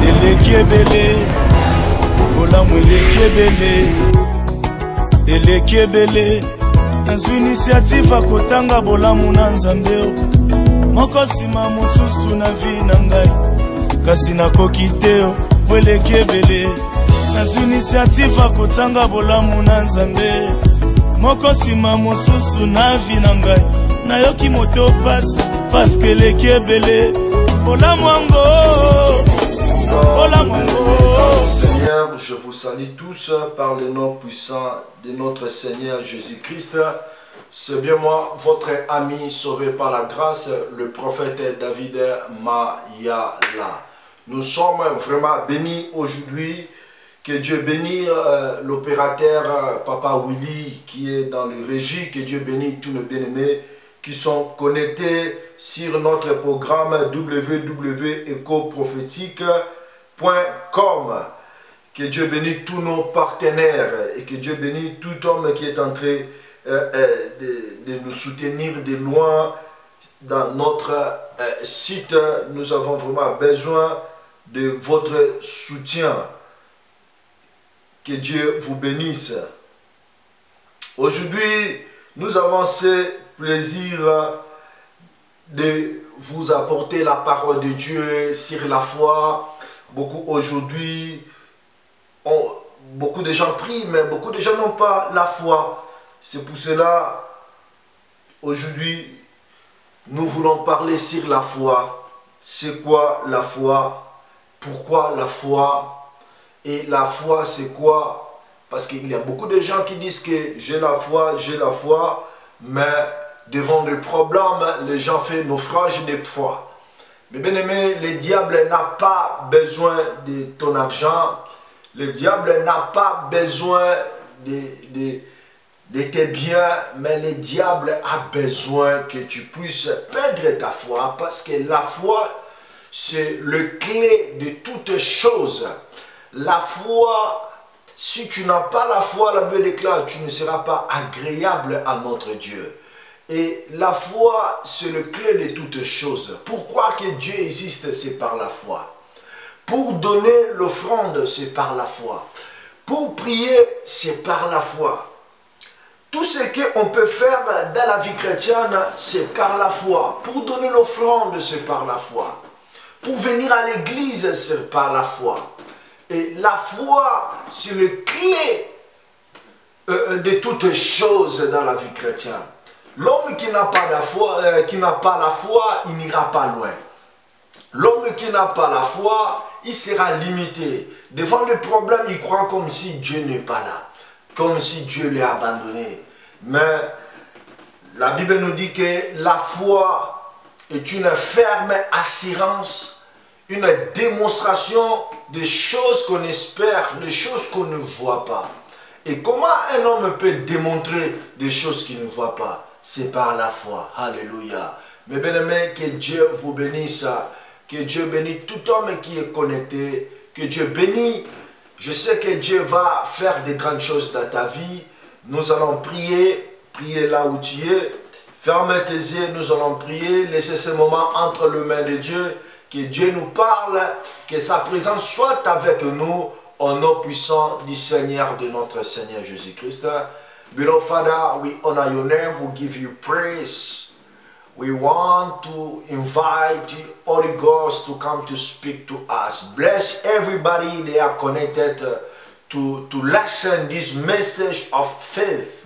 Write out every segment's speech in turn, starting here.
eleki ebele, bolamu eleki ebele, nazwi initiative akotanga bolamu na Nzambe moko sima mosusu na vi na ngai, kasi nakoki te po eleki ebele, nazwi initiative akotanga bolamu na Nzambe moko sima mosusu na vi na ngai, nayoki moto pasi paske eleki ebele, bolamu yango. Seigneur, je vous salue tous par le nom puissant de notre Seigneur Jésus-Christ. C'est bien moi, votre ami sauvé par la grâce, le prophète David Mayala. Nous sommes vraiment bénis aujourd'hui. Que Dieu bénisse l'opérateur Papa Willy qui est dans le régie. Que Dieu bénisse tous nos bien-aimés qui sont connectés sur notre programme www.ecoprophétique.com. Que Dieu bénisse tous nos partenaires et que Dieu bénisse tout homme qui est en train de nous soutenir de loin dans notre site. Nous avons vraiment besoin de votre soutien. Que Dieu vous bénisse. Aujourd'hui, nous avons ce plaisir de vous apporter la parole de Dieu sur la foi. Beaucoup aujourd'hui, beaucoup de gens prient, mais beaucoup de gens n'ont pas la foi. C'est pour cela, aujourd'hui, nous voulons parler sur la foi. C'est quoi la foi? Pourquoi la foi? Et la foi, c'est quoi? Parce qu'il y a beaucoup de gens qui disent que j'ai la foi, mais devant des problèmes, les gens font naufrage de foi. Mais bien aimé, le diable n'a pas besoin de ton argent. Le diable n'a pas besoin de tes biens, mais le diable a besoin que tu puisses perdre ta foi. Parce que la foi, c'est le clé de toutes choses. La foi, si tu n'as pas la foi, la Bible déclare, tu ne seras pas agréable à notre Dieu. Et la foi, c'est le clé de toutes choses. Pourquoi que Dieu existe, c'est par la foi. Pour donner l'offrande, c'est par la foi. Pour prier, c'est par la foi. Tout ce qu'on peut faire dans la vie chrétienne, c'est par la foi. Pour donner l'offrande, c'est par la foi. Pour venir à l'église, c'est par la foi. Et la foi, c'est le clé de toutes choses dans la vie chrétienne. L'homme qui n'a pas la foi, il n'ira pas loin. L'homme qui n'a pas la foi, il sera limité. Devant le problème, il croit comme si Dieu n'est pas là. Comme si Dieu l'a abandonné. Mais la Bible nous dit que la foi est une ferme assurance, une démonstration des choses qu'on espère, des choses qu'on ne voit pas. Et comment un homme peut démontrer des choses qu'il ne voit pas? C'est par la foi. Alléluia. Mes bien-aimés, que Dieu vous bénisse. Que Dieu bénisse tout homme qui est connecté. Que Dieu bénisse. Je sais que Dieu va faire de grandes choses dans ta vie. Nous allons prier. Prier là où tu es. Ferme tes yeux, nous allons prier. Laissez ce moment entre les mains de Dieu. Que Dieu nous parle. Que sa présence soit avec nous. Au nom puissant du Seigneur, de notre Seigneur Jésus-Christ. Beloved Father, we honor your name, we give you praise. We want to invite the Holy Ghost to come to speak to us. Bless everybody they are connected to listen this message of faith.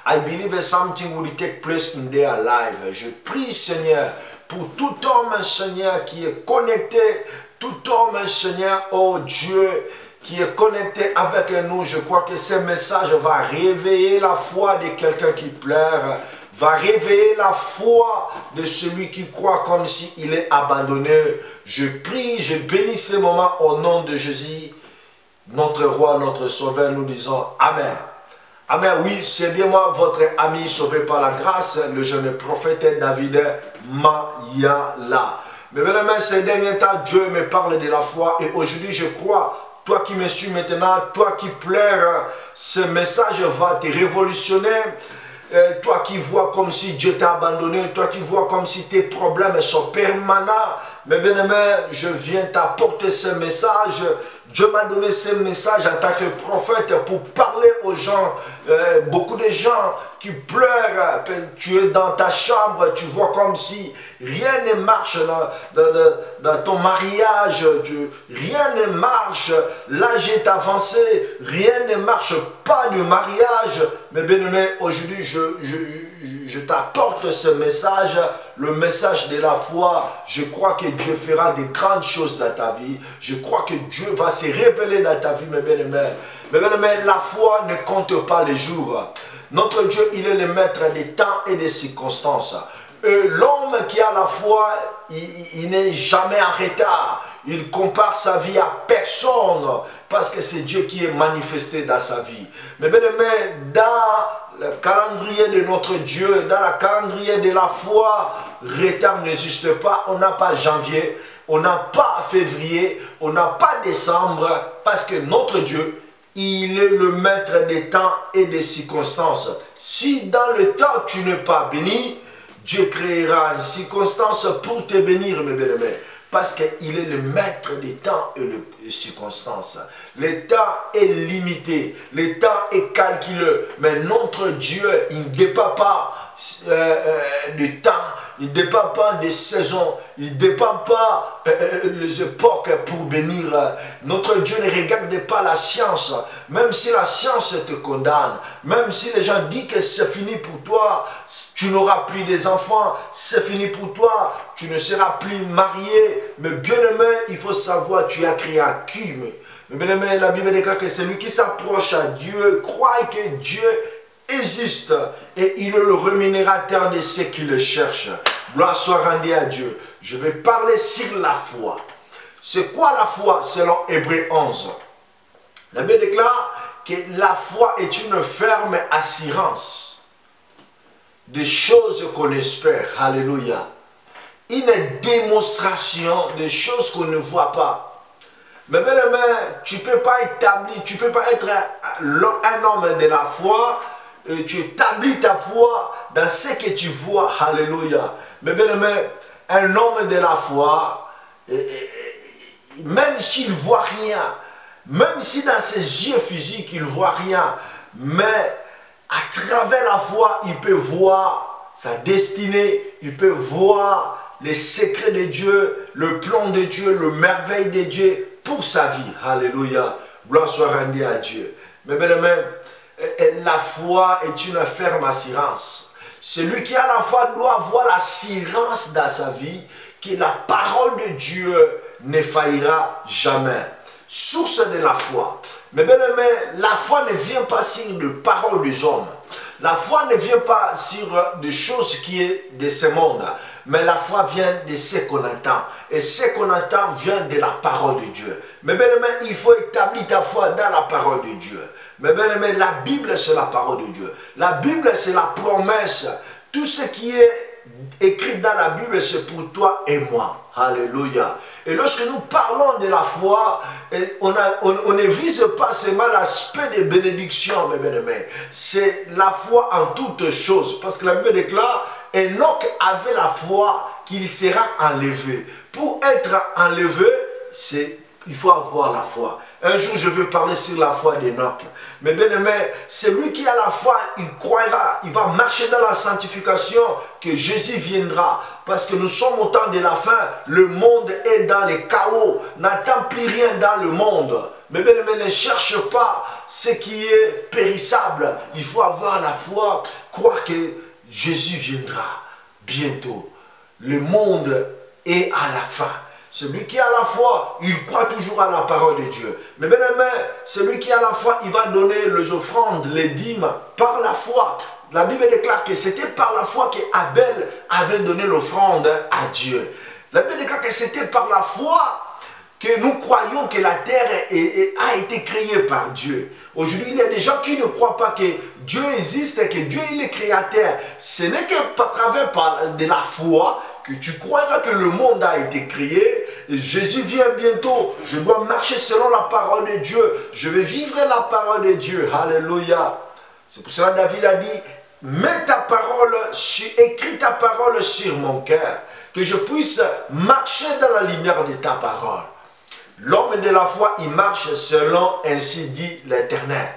I believe that something will take place in their life. Je prie, Seigneur, pour tout homme, Seigneur, qui est connecté, tout homme, Seigneur, oh Dieu, qui est connecté avec nous. Je crois que ce message va réveiller la foi de quelqu'un qui pleure, va réveiller la foi de celui qui croit comme s'il est abandonné. Je prie, je bénis ce moment au nom de Jésus, notre roi, notre sauveur. Nous disons Amen. Amen. Oui, c'est bien moi, votre ami sauvé par la grâce, le jeune prophète David Mayala. Mais vraiment, ces derniers temps, Dieu me parle de la foi et aujourd'hui, je crois. Toi qui me suis maintenant, toi qui pleures, ce message va te révolutionner. toi qui vois comme si Dieu t'a abandonné, toi qui vois comme si tes problèmes sont permanents. Mais bien aimé, je viens t'apporter ce message. Dieu m'a donné ce message en tant que prophète pour parler aux gens. Beaucoup de gens qui pleurent, tu es dans ta chambre, tu vois comme si rien ne marche dans ton mariage, rien ne marche, l'âge est avancé, rien ne marche pas du mariage. Mais bien aimé, aujourd'hui je t'apporte ce message, le message de la foi. Je crois que Dieu fera de grandes choses dans ta vie. Je crois que Dieu va se révéler dans ta vie, mes bien-aimés. Mais bien aimé, la foi ne compte pas les jours. Notre Dieu, il est le maître des temps et des circonstances. L'homme qui a la foi, il n'est jamais en retard. Il compare sa vie à personne parce que c'est Dieu qui est manifesté dans sa vie. Mais bien aimé, dans le calendrier de notre Dieu, dans le calendrier de la foi, retard n'existe pas. On n'a pas janvier, on n'a pas février, on n'a pas décembre, parce que notre Dieu, il est le maître des temps et des circonstances. Si dans le temps tu n'es pas béni, Dieu créera une circonstance pour te bénir, mes bien-aimés. Parce qu'il est le maître des temps et des circonstances. Le temps est limité, le temps est calculé. Mais notre Dieu, il ne dépend pas du temps, il ne dépend pas des saisons, il ne dépend pas les époques pour bénir. Notre Dieu ne regarde pas la science, même si la science te condamne, même si les gens disent que c'est fini pour toi, tu n'auras plus des enfants, c'est fini pour toi, tu ne seras plus marié. Mais bien aimé, il faut savoir, tu as créé un qui. Mais bien aimé, la Bible déclare que celui qui s'approche à Dieu croit que Dieu existe et il est le rémunérateur de ceux qui le cherchent. Gloire soit rendue à Dieu. Je vais parler sur la foi. C'est quoi la foi selon Hébreux 11? La Bible déclare que la foi est une ferme assurance des choses qu'on espère. Alléluia. Une démonstration des choses qu'on ne voit pas. Mais bien aimé, tu ne peux pas établir, tu ne peux pas être un homme de la foi. Tu établis ta foi dans ce que tu vois. Alléluia. Mais bien aimé, un homme de la foi, même s'il ne voit rien, même si dans ses yeux physiques il ne voit rien, mais à travers la foi, il peut voir sa destinée, il peut voir les secrets de Dieu, le plan de Dieu, le merveille de Dieu pour sa vie. Alléluia. Gloire soit rendue à Dieu. Mais bien aimé, la foi est une ferme assurance. Celui qui a la foi doit avoir l'assurance dans sa vie que la parole de Dieu ne faillira jamais. Source de la foi. Mais bien aimé, la foi ne vient pas sur les paroles des hommes. La foi ne vient pas sur des choses qui sont de ce monde. Mais la foi vient de ce qu'on entend. Et ce qu'on entend vient de la parole de Dieu. Mais bien aimé, il faut établir ta foi dans la parole de Dieu. Mais bien aimé, la Bible c'est la parole de Dieu. La Bible c'est la promesse. Tout ce qui est écrit dans la Bible c'est pour toi et moi. Alléluia. Et lorsque nous parlons de la foi, on ne vise pas seulement l'aspect des bénédictions, mes bien-aimés. C'est la foi en toutes choses. Parce que la Bible déclare, Enoch avait la foi qu'il sera enlevé. Pour être enlevé, il faut avoir la foi. Un jour, je veux parler sur la foi d'Enoch. Mais bien aimé, celui qui a la foi, il croira, il va marcher dans la sanctification, que Jésus viendra. Parce que nous sommes au temps de la fin, le monde est dans le chaos, n'attend plus rien dans le monde. Mais bien aimé, ne cherche pas ce qui est périssable. Il faut avoir la foi, croire que Jésus viendra bientôt. Le monde est à la fin. Celui qui a la foi, il croit toujours à la parole de Dieu. Mais bien aimé, celui qui a la foi, il va donner les offrandes, les dîmes, par la foi. La Bible déclare que c'était par la foi qu'Abel avait donné l'offrande à Dieu. La Bible déclare que c'était par la foi que nous croyons que la terre a été créée par Dieu. Aujourd'hui, il y a des gens qui ne croient pas que Dieu existe et que Dieu est le créateur. Ce n'est qu'à travers de la foi que tu croiras que le monde a été créé. Et Jésus vient bientôt. Je dois marcher selon la parole de Dieu. Je vais vivre la parole de Dieu. Alléluia. C'est pour cela que David a dit, mets ta parole, écris ta parole sur mon cœur, que je puisse marcher dans la lumière de ta parole. L'homme de la foi, il marche selon ainsi dit l'Éternel.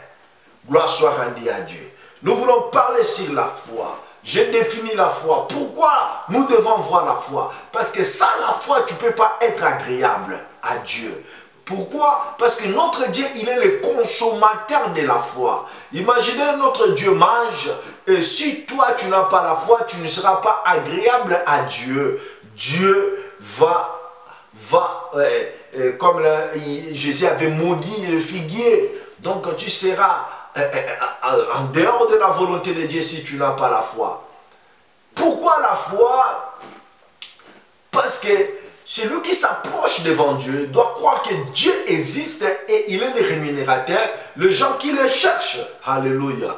Gloire soit rendue à Dieu. Nous voulons parler sur la foi. J'ai défini la foi. Pourquoi nous devons voir la foi? Parce que sans la foi, tu ne peux pas être agréable à Dieu. Pourquoi? Parce que notre Dieu, il est le consommateur de la foi. Imaginez, notre Dieu mange, et si toi, tu n'as pas la foi, tu ne seras pas agréable à Dieu. Dieu comme Jésus avait maudit le figuier, donc tu seras en dehors de la volonté de Dieu si tu n'as pas la foi. Pourquoi la foi? Parce que celui qui s'approche devant Dieu doit croire que Dieu existe et il est le rémunérateur, les gens qui le cherchent. Alléluia.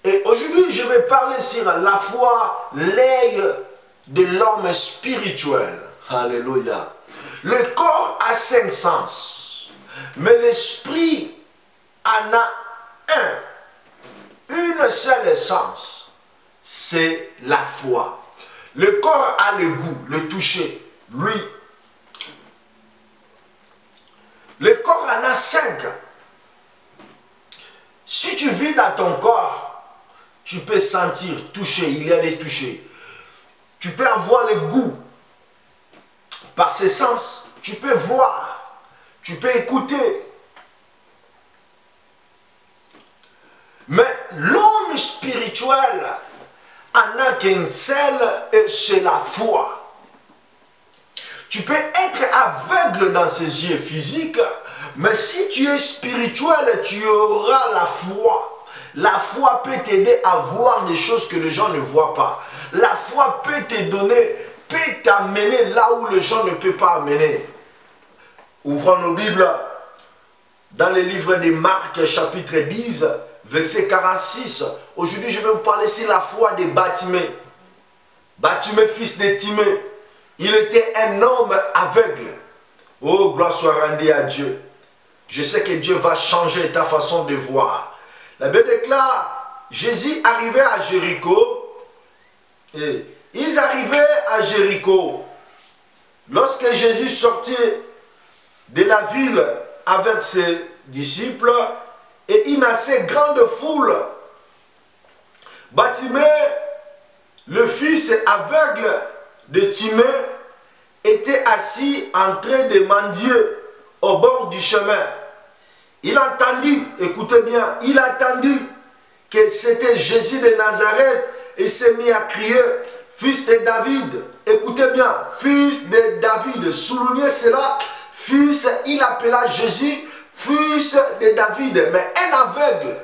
Et aujourd'hui, je vais parler sur la foi, l'œil de l'homme spirituel. Alléluia. Le corps a 5 sens, mais l'esprit en a une seule sens, c'est la foi. Le corps a le goût, le toucher, lui. Le corps en a 5. Si tu vis dans ton corps, tu peux sentir, toucher, il y a des touchés. Tu peux avoir le goût. Par ses sens, tu peux voir, tu peux écouter. Mais l'homme spirituel en a qu'une seule, et c'est la foi. Tu peux être aveugle dans ses yeux physiques, mais si tu es spirituel, tu auras la foi. La foi peut t'aider à voir des choses que les gens ne voient pas. La foi peut te donner, peut t'amener là où les gens ne peuvent pas amener. Ouvrons nos Bibles dans le livre de Marc, chapitre 10, verset 46. Aujourd'hui, je vais vous parler sur la foi de Bartimée. Bartimée, fils de Timée. Il était un homme aveugle. Oh, gloire soit rendue à Dieu. Je sais que Dieu va changer ta façon de voir. La Bible déclare, Jésus arrivait à Jéricho. Et ils arrivaient à Jéricho. Lorsque Jésus sortait de la ville avec ses disciples, et une assez grande foule, Bartimée, le fils aveugle de Timée, était assis en train de mendier au bord du chemin. Il entendit, écoutez bien, il attendit que c'était Jésus de Nazareth et s'est mis à crier, fils de David. Écoutez bien, fils de David. Soulignez cela, fils, il appela Jésus, fils de David. Mais un aveugle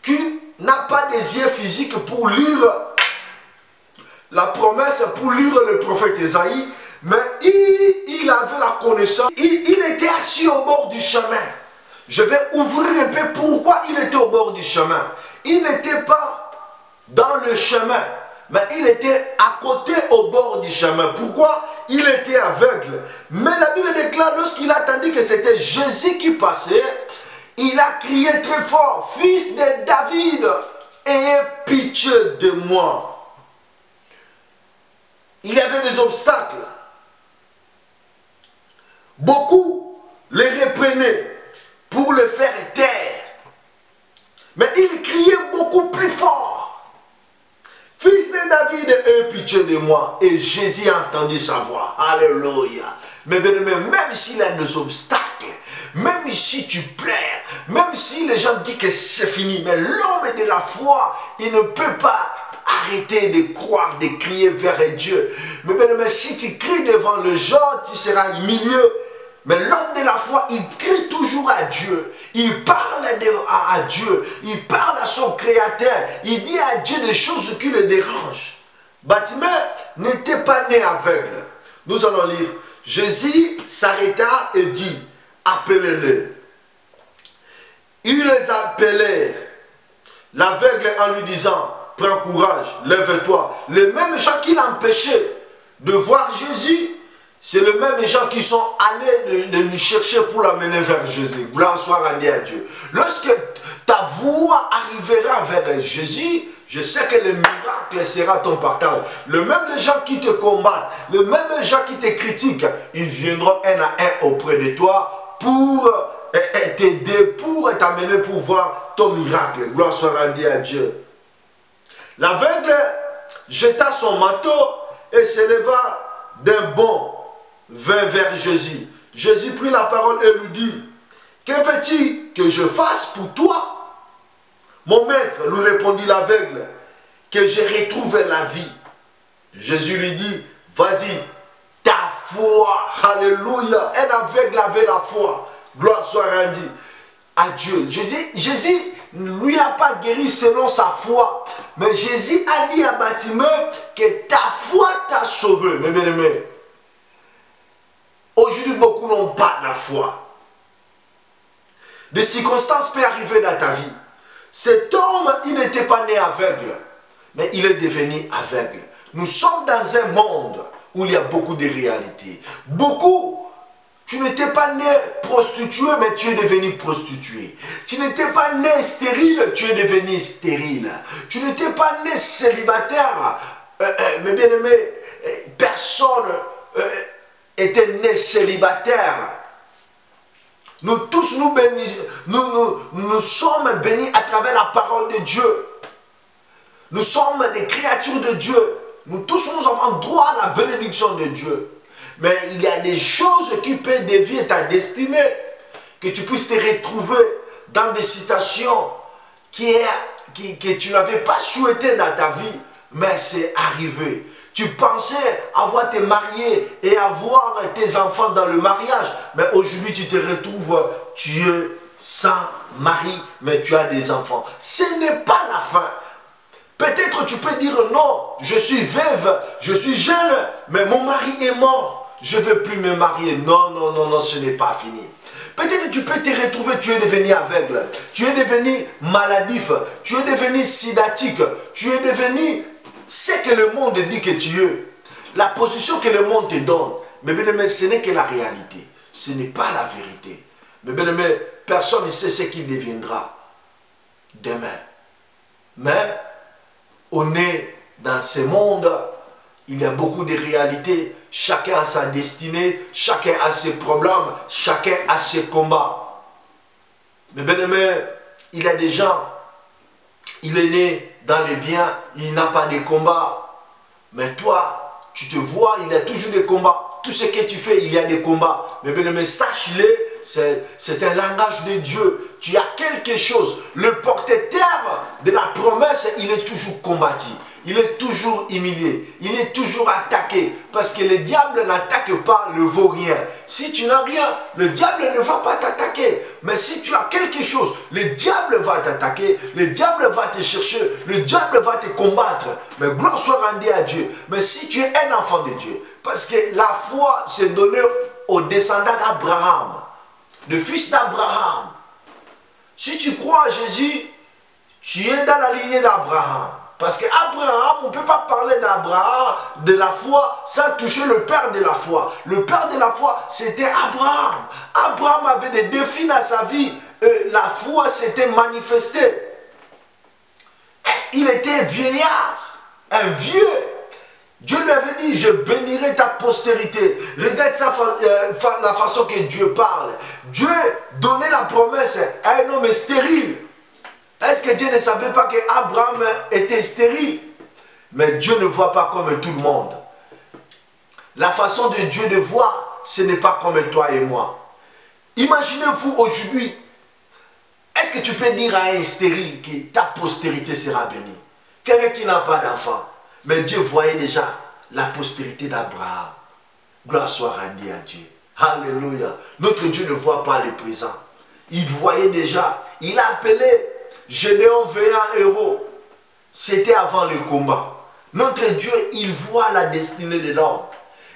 qui n'a pas des yeux physiques pour lire la promesse, pour lire le prophète Ésaïe, mais il avait la connaissance. Il était assis au bord du chemin. Je vais ouvrir un peu pourquoi il était au bord du chemin. Il n'était pas dans le chemin, mais il était à côté au bord du chemin. Pourquoi? Il était aveugle. Mais la Bible déclare, lorsqu'il attendit que c'était Jésus qui passait, il a crié très fort, fils de David, ayez pitié de moi. Il y avait des obstacles. Beaucoup le reprenaient pour le faire taire. Mais il criait beaucoup plus fort. Fils de David, aie pitié de moi. Et Jésus a entendu sa voix. Alléluia. Mais bien, même s'il y a des obstacles, même si tu pleures, même si les gens disent que c'est fini, mais l'homme de la foi, il ne peut pas arrêter de croire, de crier vers Dieu. Mais bien, si tu cries devant les gens, tu seras humilié. Mais l'homme de la foi, il crie toujours à Dieu. Il parle à Dieu. Il parle à son Créateur. Il dit à Dieu des choses qui le dérangent. Bartimée n'était pas né aveugle. Nous allons lire. Jésus s'arrêta et dit, appelez-les. Ils les appelèrent. L'aveugle en lui disant, prends courage, lève-toi. Les mêmes gens qui l'empêchaient de voir Jésus, C'est le même gens qui sont allés de lui chercher pour l'amener vers Jésus. Gloire soit rendue à Dieu. Lorsque ta voix arrivera vers Jésus, je sais que le miracle sera ton partage. Le même les gens qui te combattent, le même les gens qui te critiquent, ils viendront un à un auprès de toi pour t'aider, pour t'amener pour voir ton miracle. Gloire soit rendue à Dieu. L'aveugle jeta son manteau et s'éleva d'un bond vers Jésus. Jésus prit la parole et lui dit, que veux-tu que je fasse pour toi? Mon maître, lui répondit l'aveugle, que je retrouve la vie. Jésus lui dit, vas-y, ta foi, alléluia. Un aveugle avait la foi. Gloire soit rendue à Dieu. Jésus ne lui a pas guéri selon sa foi. Mais Jésus a dit à Bartimée que ta foi t'a sauvé. Mes bien-aimés, aujourd'hui, beaucoup n'ont pas la foi. Des circonstances peuvent arriver dans ta vie. Cet homme, il n'était pas né aveugle, mais il est devenu aveugle. Nous sommes dans un monde où il y a beaucoup de réalités. Beaucoup, tu n'étais pas né prostitué, mais tu es devenu prostitué. Tu n'étais pas né stérile, tu es devenu stérile. Tu n'étais pas né célibataire, mais bien aimé, personne était né célibataire. Nous tous, nous sommes bénis à travers la parole de Dieu. Nous sommes des créatures de Dieu. Nous tous, nous avons droit à la bénédiction de Dieu. Mais il y a des choses qui peuvent dévier ta destinée. Que tu puisses te retrouver dans des situations que tu n'avais pas souhaité dans ta vie. Mais c'est arrivé. Tu pensais avoir te marié et avoir tes enfants dans le mariage. Mais aujourd'hui, tu te retrouves, tu es sans mari, mais tu as des enfants. Ce n'est pas la fin. Peut-être tu peux dire non, je suis veuve, je suis jeune, mais mon mari est mort. Je ne veux plus me marier. Non, non, non, non, ce n'est pas fini. Peut-être tu peux te retrouver, tu es devenu aveugle, tu es devenu maladif, tu es devenu sidatique, tu es devenu ce que le monde dit que tu es, la position que le monde te donne. Mais bien aimé, ce n'est que la réalité. Ce n'est pas la vérité. Mais bien aimé, personne ne sait ce qu'il deviendra demain. Mais on est dans ce monde, il y a beaucoup de réalités. Chacun a sa destinée, chacun a ses problèmes, chacun a ses combats. Mais bien aimé, il y a des gens, il est né dans les biens, il n'a pas de combat. Mais toi, tu te vois, il y a toujours des combats. Tout ce que tu fais, il y a des combats. Mais bien aimé, sache-le, c'est un langage de Dieu. Tu as quelque chose. Le porteur de la promesse, il est toujours combattu. Il est toujours humilié. Il est toujours attaqué. Parce que le diable n'attaque pas le vaurien. Si tu n'as rien, le diable ne va pas t'attaquer. Mais si tu as quelque chose, le diable va t'attaquer. Le diable va te chercher. Le diable va te combattre. Mais gloire soit rendue à Dieu. Mais si tu es un enfant de Dieu, parce que la foi s'est donnée aux descendants d'Abraham, le fils d'Abraham. Si tu crois à Jésus, tu es dans la lignée d'Abraham. Parce qu'Abraham, on ne peut pas parler d'Abraham, de la foi, sans toucher le père de la foi. Le père de la foi, c'était Abraham. Abraham avait des défis dans sa vie. La foi s'était manifestée. Il était vieillard, un vieux. Dieu lui avait dit, je bénirai ta postérité. Regarde la façon que Dieu parle. Dieu donnait la promesse à un homme stérile. Est-ce que Dieu ne savait pas qu'Abraham était stérile? Mais Dieu ne voit pas comme tout le monde. La façon de Dieu de voir, ce n'est pas comme toi et moi. Imaginez-vous aujourd'hui, est-ce que tu peux dire à un stérile que ta postérité sera bénie? Quelqu'un qui n'a pas d'enfant. Mais Dieu voyait déjà la postérité d'Abraham. Gloire soit rendue à Dieu. Alléluia. Notre Dieu ne voit pas le présent. Il voyait déjà. Il a appelé Gédéon vaillant héros. C'était avant le combat. Notre Dieu, il voit la destinée de l'homme.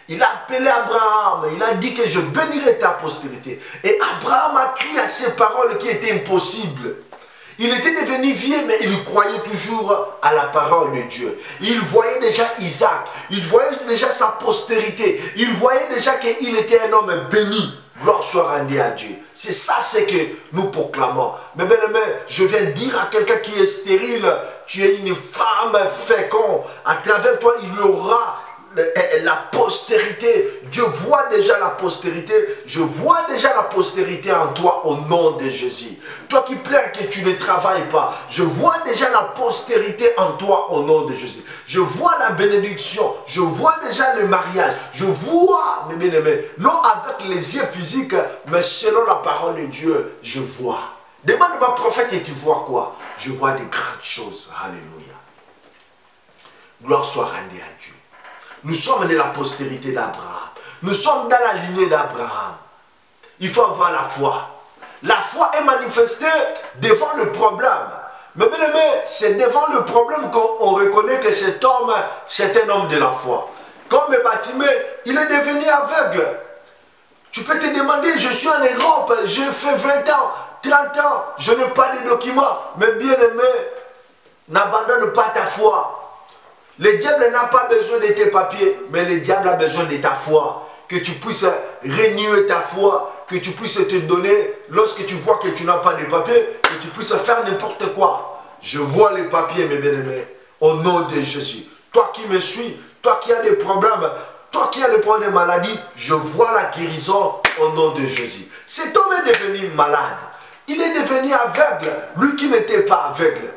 Il a appelé Abraham. Il a dit que je bénirai ta postérité. Et Abraham a crié à ces paroles qui étaient impossibles. Il était devenu vieux, mais il croyait toujours à la parole de Dieu. Il voyait déjà Isaac, il voyait déjà sa postérité, il voyait déjà qu'il était un homme béni. Gloire soit rendue à Dieu. C'est ça ce que nous proclamons. Mais bien aimé, je viens dire à quelqu'un qui est stérile, tu es une femme féconde. À travers toi, il y aura la postérité. Dieu voit déjà la postérité. Je vois déjà la postérité en toi au nom de Jésus. Toi qui plains que tu ne travailles pas, je vois déjà la postérité en toi au nom de Jésus. Je vois la bénédiction. Je vois déjà le mariage. Je vois, mes bien-aimés, non avec les yeux physiques, mais selon la parole de Dieu, je vois. Demande ma prophète et tu vois quoi? Je vois de grandes choses. Alléluia. Gloire soit rendue à Dieu. Nous sommes de la postérité d'Abraham. Nous sommes dans la lignée d'Abraham. Il faut avoir la foi. La foi est manifestée devant le problème. Mais bien aimé, c'est devant le problème qu'on reconnaît que cet homme, c'est un homme de la foi. Comme Bartimée, il est devenu aveugle. Tu peux te demander, je suis en Europe, j'ai fait 20 ans, 30 ans, je n'ai pas de documents. Mais bien aimé, n'abandonne pas ta foi. Le diable n'a pas besoin de tes papiers, mais le diable a besoin de ta foi. Que tu puisses renouer ta foi, que tu puisses te donner, lorsque tu vois que tu n'as pas de papiers, que tu puisses faire n'importe quoi. Je vois les papiers, mes bien-aimés, au nom de Jésus. Toi qui me suis, toi qui as des problèmes, toi qui as des problèmes de maladie, je vois la guérison au nom de Jésus. Cet homme est devenu malade. Il est devenu aveugle, lui qui n'était pas aveugle.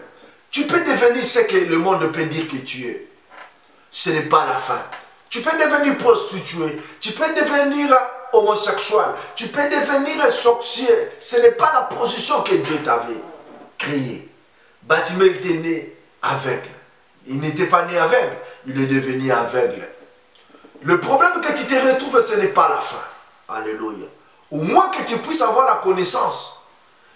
Tu peux devenir ce que le monde peut dire que tu es. Ce n'est pas la fin. Tu peux devenir prostituée. Tu peux devenir homosexuel. Tu peux devenir sorcier. Ce n'est pas la position que Dieu t'avait créée. Bartimée était né aveugle. Il n'était pas né aveugle. Il est devenu aveugle. Le problème que tu te retrouves, ce n'est pas la fin. Alléluia. Au moins que tu puisses avoir la connaissance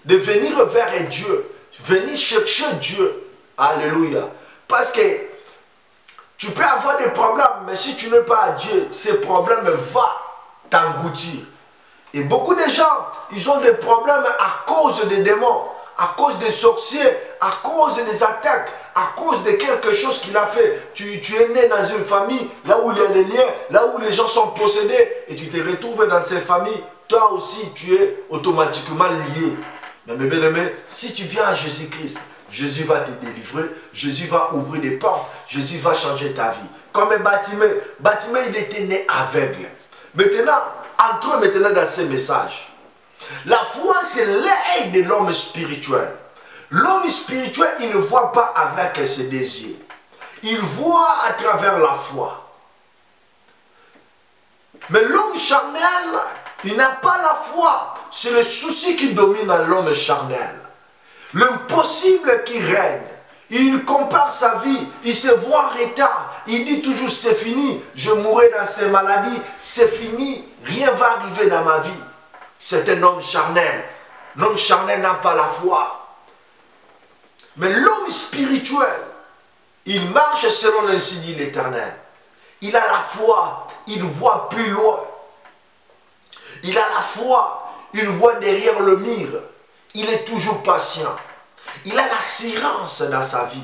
de venir vers Dieu. Venir chercher Dieu. Alléluia. Parce que tu peux avoir des problèmes, mais si tu n'es pas à Dieu, ces problèmes vont t'engloutir. Et beaucoup de gens, ils ont des problèmes à cause des démons, à cause des sorciers, à cause des attaques, à cause de quelque chose qu'il a fait. Tu es né dans une famille, là où il y a des liens, là où les gens sont possédés, et tu te retrouves dans ces familles, toi aussi, tu es automatiquement lié. Mais mes bien-aimés, si tu viens à Jésus-Christ, Jésus va te délivrer, Jésus va ouvrir des portes, Jésus va changer ta vie. Comme Bartimée, il était né aveugle. Maintenant, entrons maintenant dans ce message. La foi, c'est l'œil de l'homme spirituel. L'homme spirituel, il ne voit pas avec ses désirs. Il voit à travers la foi. Mais l'homme charnel, il n'a pas la foi. C'est le souci qui domine dans l'homme charnel. L'impossible qui règne. Il compare sa vie, il se voit en retard. Il dit toujours c'est fini, je mourrai dans ces maladies, c'est fini, rien va arriver dans ma vie. C'est un homme charnel. L'homme charnel n'a pas la foi. Mais l'homme spirituel, il marche selon l'ainsi dit l'Éternel. Il a la foi, il voit plus loin. Il a la foi, il voit derrière le mur. Il est toujours patient. Il a l'assurance dans sa vie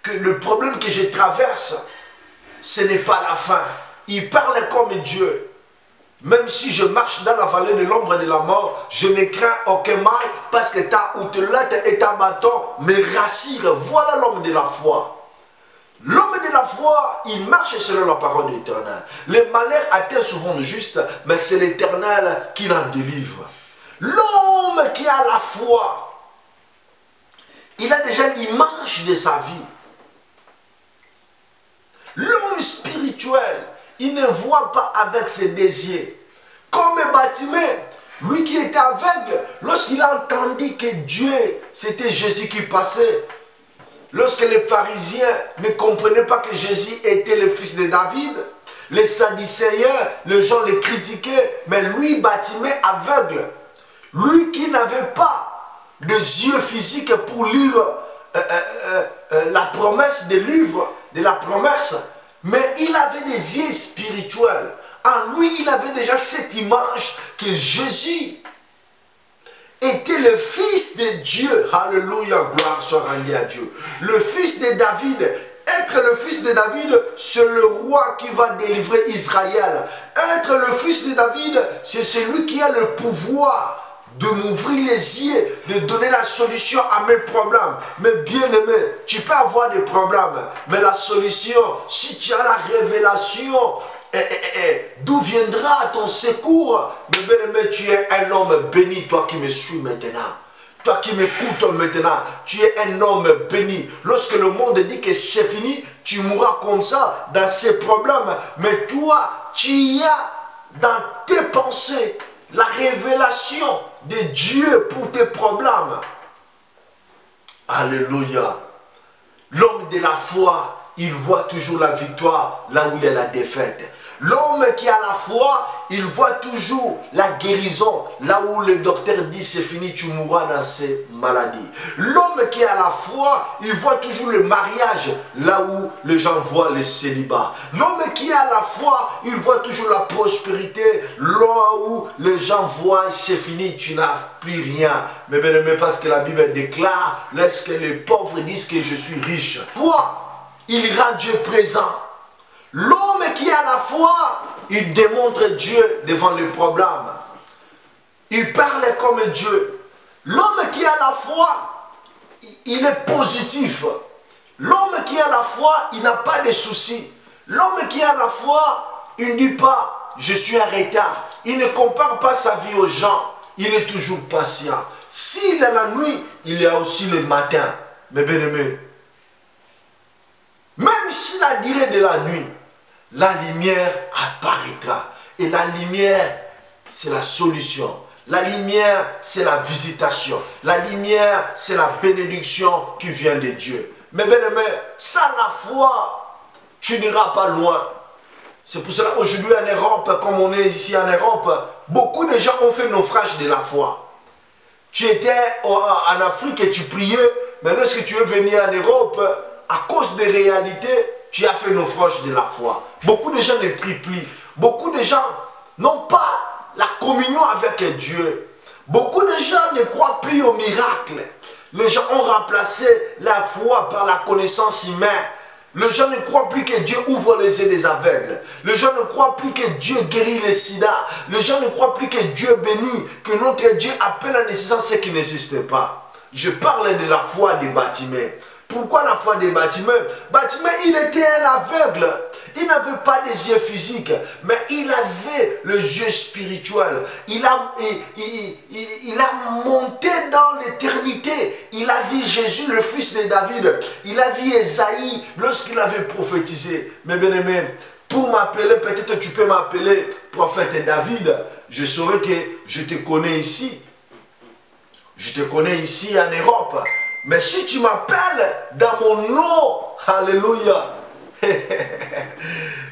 que le problème que je traverse, ce n'est pas la fin. Il parle comme Dieu. Même si je marche dans la vallée de l'ombre de la mort, je ne crains aucun mal parce que ta outelette et ta bâton me rassurent. Voilà l'homme de la foi. L'homme de la foi, il marche selon la parole de l'Éternel. Les malheurs atteignent souvent le juste, mais c'est l'Éternel qui l'en délivre. L'homme qui a la foi, il a déjà l'image de sa vie. L'homme spirituel, il ne voit pas avec ses désirs. Comme Bartimée, lui qui était aveugle, lorsqu'il a entendu que Dieu, c'était Jésus qui passait, lorsque les pharisiens ne comprenaient pas que Jésus était le fils de David, les sadducéens, les gens le critiquaient, mais lui, Bartimée, aveugle, lui qui n'avait pas des yeux physiques pour lire la promesse des livres de la promesse, mais il avait des yeux spirituels. En lui, il avait déjà cette image que Jésus était le fils de Dieu. Alléluia, gloire soit rendue à Dieu. Le fils de David, être le fils de David, c'est le roi qui va délivrer Israël. Être le fils de David, c'est celui qui a le pouvoir de m'ouvrir les yeux, de donner la solution à mes problèmes. Mais bien aimé, tu peux avoir des problèmes, mais la solution, si tu as la révélation, d'où viendra ton secours? Mais bien aimé, tu es un homme béni, toi qui me suis maintenant. Toi qui m'écoutes maintenant, tu es un homme béni. Lorsque le monde dit que c'est fini, tu mourras comme ça dans ces problèmes. Mais toi, tu as dans tes pensées la révélation de Dieu pour tes problèmes. Alléluia. L'homme de la foi, il voit toujours la victoire là où il y a la défaite. L'homme qui a la foi, il voit toujours la guérison là où le docteur dit c'est fini, tu mourras dans ces maladies. L'homme qui a la foi, il voit toujours le mariage là où les gens voient le célibat. L'homme qui a la foi, il voit toujours la prospérité là où les gens voient c'est fini, tu n'as plus rien. Mais bien aimé, parce que la Bible déclare, laisse que les pauvres disent que je suis riche. Foi, il rend Dieu présent. L'homme qui a la foi, il démontre Dieu devant les problèmes. Il parle comme Dieu. L'homme qui a la foi, il est positif. L'homme qui a la foi, il n'a pas de soucis. L'homme qui a la foi, il ne dit pas, je suis en retard. Il ne compare pas sa vie aux gens. Il est toujours patient. S'il a la nuit, il y a aussi le matin. Mais bien aimé, même si la durée de la nuit, la lumière apparaîtra. Et la lumière, c'est la solution. La lumière, c'est la visitation. La lumière, c'est la bénédiction qui vient de Dieu. Mais bien aimé, sans la foi, tu n'iras pas loin. C'est pour cela qu'aujourd'hui en Europe, comme on est ici en Europe, beaucoup de gens ont fait naufrage de la foi. Tu étais en Afrique et tu priais, mais lorsque tu es venu en Europe, à cause des réalités, tu as fait naufrage de la foi. Beaucoup de gens ne prient plus. Beaucoup de gens n'ont pas la communion avec Dieu. Beaucoup de gens ne croient plus au miracle. Les gens ont remplacé la foi par la connaissance humaine. Les gens ne croient plus que Dieu ouvre les yeux des aveugles. Les gens ne croient plus que Dieu guérit les sida. Les gens ne croient plus que Dieu bénit, que notre Dieu appelle à naissance ce qui n'existe pas. Je parle de la foi des bâtiments. Pourquoi la foi des bâtiments? Bâtiment, il était un aveugle. Il n'avait pas des yeux physiques, mais il avait les yeux spirituels. Il a monté dans l'éternité. Il a vu Jésus, le fils de David. Il a vu Esaïe lorsqu'il avait prophétisé. Mais bien aimé, pour m'appeler, peut-être tu peux m'appeler prophète David. Je saurais que je te connais ici. Je te connais ici en Europe. Mais si tu m'appelles dans mon nom, alléluia,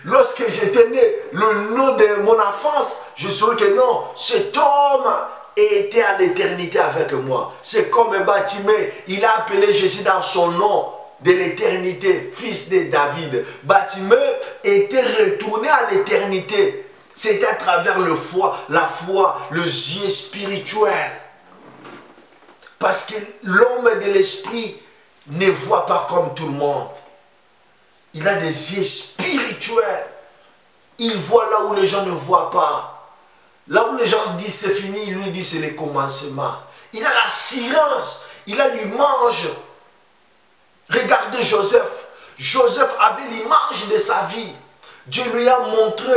lorsque j'étais né, le nom de mon enfance, je saurais que non, cet homme était à l'éternité avec moi. C'est comme un bâtiment, il a appelé Jésus dans son nom de l'éternité, fils de David. Bâtiment était retourné à l'éternité. C'était à travers la foi, le yeux spirituel. Parce que l'homme de l'esprit ne voit pas comme tout le monde. Il a des yeux spirituels. Il voit là où les gens ne voient pas. Là où les gens se disent c'est fini, lui dit c'est le commencement. Il a l'assurance. Il a l'image. Regardez Joseph. Joseph avait l'image de sa vie. Dieu lui a montré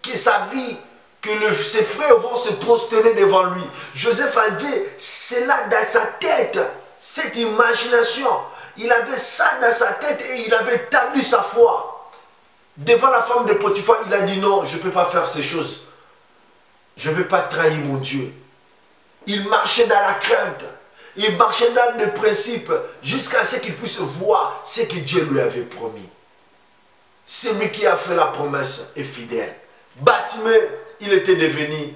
que sa vie, que ses frères vont se prosterner devant lui. Joseph avait cela dans sa tête, cette imagination. Il avait ça dans sa tête et il avait établi sa foi. Devant la femme de Potiphar, il a dit non, je ne peux pas faire ces choses. Je ne vais pas trahir mon Dieu. Il marchait dans la crainte. Il marchait dans le principe jusqu'à ce qu'il puisse voir ce que Dieu lui avait promis. Celui qui a fait la promesse est fidèle. Bâtiment, il était devenu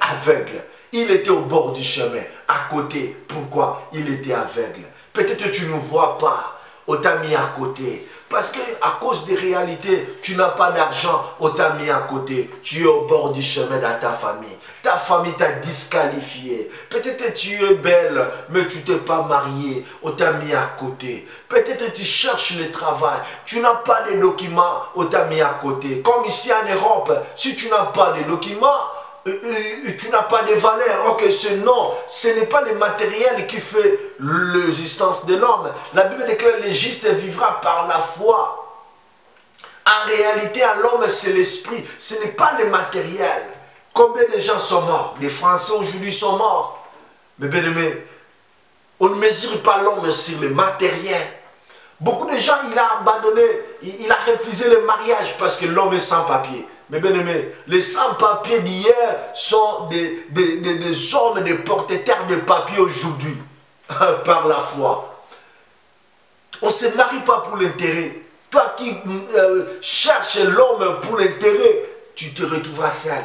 aveugle. Il était au bord du chemin, à côté. Pourquoi? Il était aveugle. Peut-être tu ne vois pas. on t'a mis à côté. Parce que à cause des réalités, tu n'as pas d'argent, on t'a mis à côté. Tu es au bord du chemin dans ta famille. Ta famille t'a disqualifié. Peut-être que tu es belle, mais tu t'es pas mariée, on t'a mis à côté. Peut-être que tu cherches le travail, tu n'as pas de documents, on t'a mis à côté. Comme ici en Europe, si tu n'as pas de documents, tu n'as pas de valeur. Ok, ce n'est pas le matériel qui fait l'existence de l'homme. La Bible déclare que le juste vivra par la foi. En réalité, à l'homme, c'est l'esprit. Ce n'est pas le matériel. Combien de gens sont morts? Les Français aujourd'hui sont morts. Mais bien aimé, on ne mesure pas l'homme sur le matériel. Beaucoup de gens, il a abandonné, il a refusé le mariage parce que l'homme est sans papier. Mais bien aimé, les sans-papiers d'hier sont des hommes, des porteurs de papier aujourd'hui, par la foi. On ne se marie pas pour l'intérêt. Toi qui cherches l'homme pour l'intérêt, tu te retrouveras seul.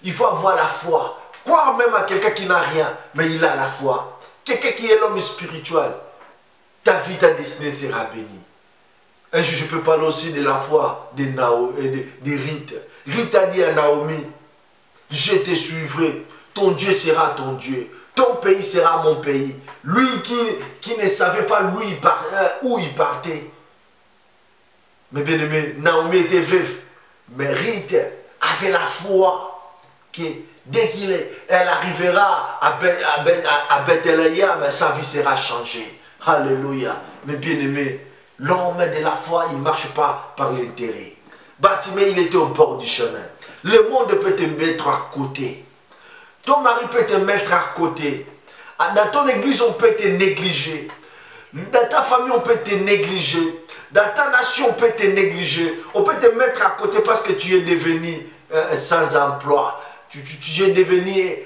Il faut avoir la foi. Croire même à quelqu'un qui n'a rien, mais il a la foi. Quelqu'un qui est l'homme spirituel. Ta vie, ta destinée sera bénie. Un jour, je peux parler aussi de la foi de Ruth. Ruth a dit à Naomi, je te suivrai, ton Dieu sera ton Dieu, ton pays sera mon pays. Lui qui ne savait pas où il partait. Mais bien aimé, Naomi était veuve, mais Ruth avait la foi que dès qu'elle arrivera à Bethléem, sa vie sera changée. Alléluia. Mais bien aimé, l'homme de la foi, il ne marche pas par l'intérêt. Bartimée, il était au bord du chemin. Le monde peut te mettre à côté. Ton mari peut te mettre à côté. Dans ton église, on peut te négliger. Dans ta famille, on peut te négliger. Dans ta nation, on peut te négliger. On peut te mettre à côté parce que tu es devenu sans emploi. Tu es devenu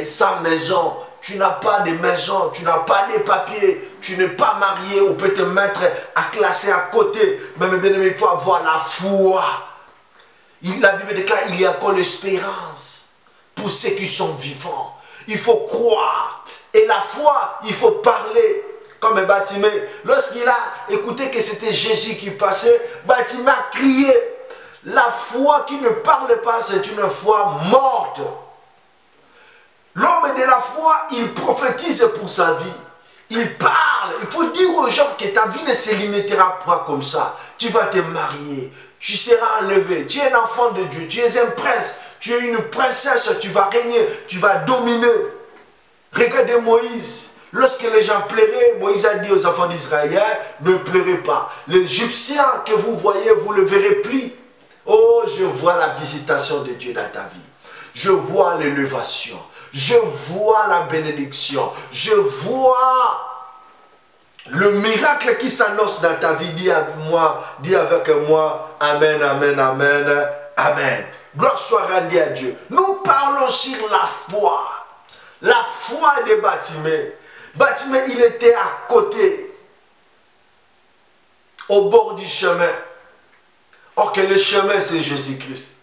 sans maison. Tu n'as pas de maison, tu n'as pas de papiers, tu n'es pas marié, on peut te mettre à classer à côté. Mais bien aimé, il faut avoir la foi. La Bible déclare qu'il y a encore l'espérance pour ceux qui sont vivants. Il faut croire. Et la foi, il faut parler. Comme Bartimée, lorsqu'il a écouté que c'était Jésus qui passait, Bartimée a crié. La foi qui ne parle pas, c'est une foi morte. L'homme de la foi, il prophétise pour sa vie. Il parle. Il faut dire aux gens que ta vie ne se limitera pas comme ça. Tu vas te marier. Tu seras enlevé. Tu es un enfant de Dieu. Tu es un prince. Tu es une princesse. Tu vas régner. Tu vas dominer. Regardez Moïse. Lorsque les gens pleuraient, Moïse a dit aux enfants d'Israël, ne pleurez pas. L'Égyptien que vous voyez, vous ne le verrez plus. Oh, je vois la visitation de Dieu dans ta vie. Je vois l'élévation. Je vois la bénédiction. Je vois le miracle qui s'annonce dans ta vie. Dis avec moi, Amen, Amen, Amen, Amen. Gloire soit rendue à Dieu. Nous parlons sur la foi. La foi de Bartimée. Bartimée, il était à côté, au bord du chemin. Or que le chemin, c'est Jésus-Christ.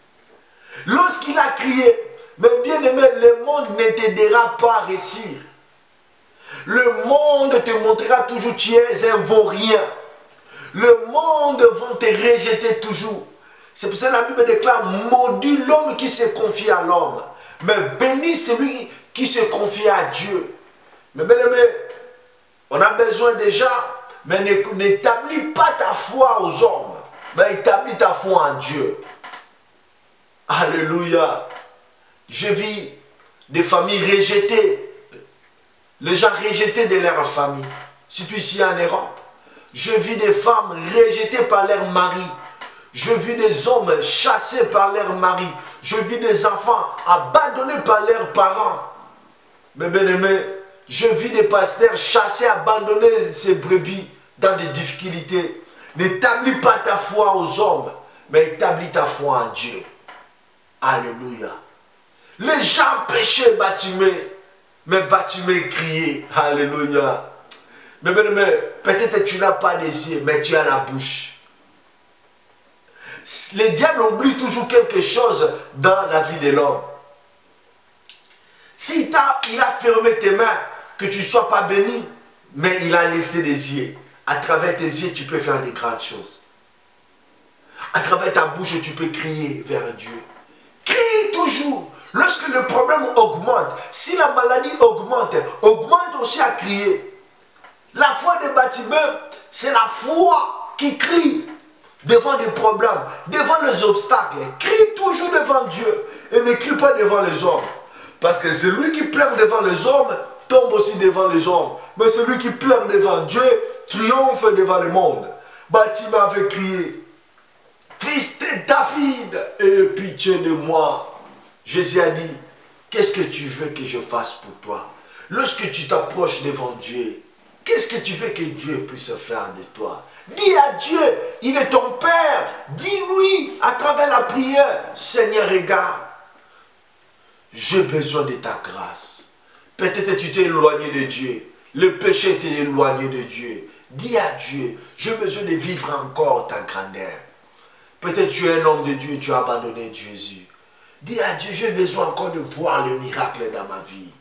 Lorsqu'il a crié, mais bien aimé, le monde ne t'aidera pas à réussir. Le monde te montrera toujours que tu es un vaurien. Le monde va te rejeter toujours. C'est pour ça que la Bible déclare, maudit l'homme qui se confie à l'homme. Mais béni celui qui se confie à Dieu. Mais bien aimé, on a besoin déjà, mais n'établis pas ta foi aux hommes. Mais établis ta foi en Dieu. Alléluia. Je vis des familles rejetées. Les gens rejetés de leur famille. Surtout ici en Europe. Je vis des femmes rejetées par leur mari. Je vis des hommes chassés par leur mari. Je vis des enfants abandonnés par leurs parents. Mais bien aimé, je vis des pasteurs chassés, abandonnés ces brebis dans des difficultés. N'établis pas ta foi aux hommes, mais établis ta foi en Dieu. Alléluia. Les gens péchaient Bartimée, mais Bartimée criait. Alléluia. Mais peut-être que tu n'as pas les yeux, mais tu as la bouche. Le diable oublie toujours quelque chose dans la vie de l'homme. Si il a fermé tes mains, que tu ne sois pas béni, mais il a laissé des yeux. À travers tes yeux, tu peux faire des grandes choses. À travers ta bouche, tu peux crier vers Dieu. Crie toujours. Lorsque le problème augmente, si la maladie augmente, augmente aussi à crier. La foi de Bartimée, c'est la foi qui crie devant des problèmes, devant les obstacles. Crie toujours devant Dieu et ne crie pas devant les hommes. Parce que celui qui pleure devant les hommes tombe aussi devant les hommes. Mais celui qui pleure devant Dieu triomphe devant le monde. Bartimée avait crié, fils de David, aie pitié de moi. Jésus a dit, qu'est-ce que tu veux que je fasse pour toi? Lorsque tu t'approches devant Dieu, qu'est-ce que tu veux que Dieu puisse faire de toi? Dis à Dieu, il est ton Père. Dis-lui à travers la prière, Seigneur, regarde, j'ai besoin de ta grâce. Peut-être que tu t'es éloigné de Dieu. Le péché t'est éloigné de Dieu. Dis à Dieu, j'ai besoin de vivre encore ta grandeur. Peut-être tu es un homme de Dieu et tu as abandonné Jésus. Dis à Dieu, j'ai besoin encore de voir le miracle dans ma vie.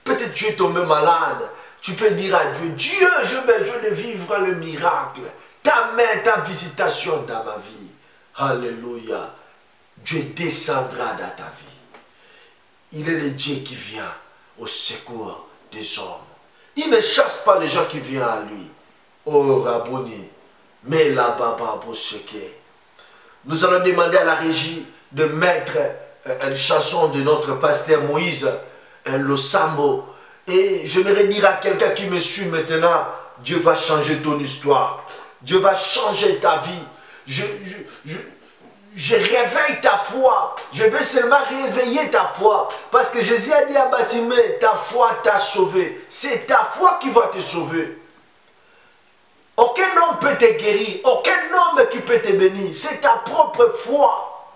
Peut-être tu es tombé malade. Tu peux dire à Dieu, Dieu, j'ai besoin de vivre le miracle. Ta main, ta visitation dans ma vie. Alléluia. Dieu descendra dans ta vie. Il est le Dieu qui vient au secours des hommes. Il ne chasse pas les gens qui viennent à lui. Oh Rabouni, mais là-bas, nous allons demander à la régie de mettre une chanson de notre pasteur Moïse, le Sambo. Et j'aimerais dire à quelqu'un qui me suit maintenant, Dieu va changer ton histoire. Dieu va changer ta vie. Je réveille ta foi. Je veux seulement réveiller ta foi. Parce que Jésus a dit à Bartimée, ta foi t'a sauvé. C'est ta foi qui va te sauver. Aucun homme peut te guérir. Aucun homme qui peut te bénir. C'est ta propre foi.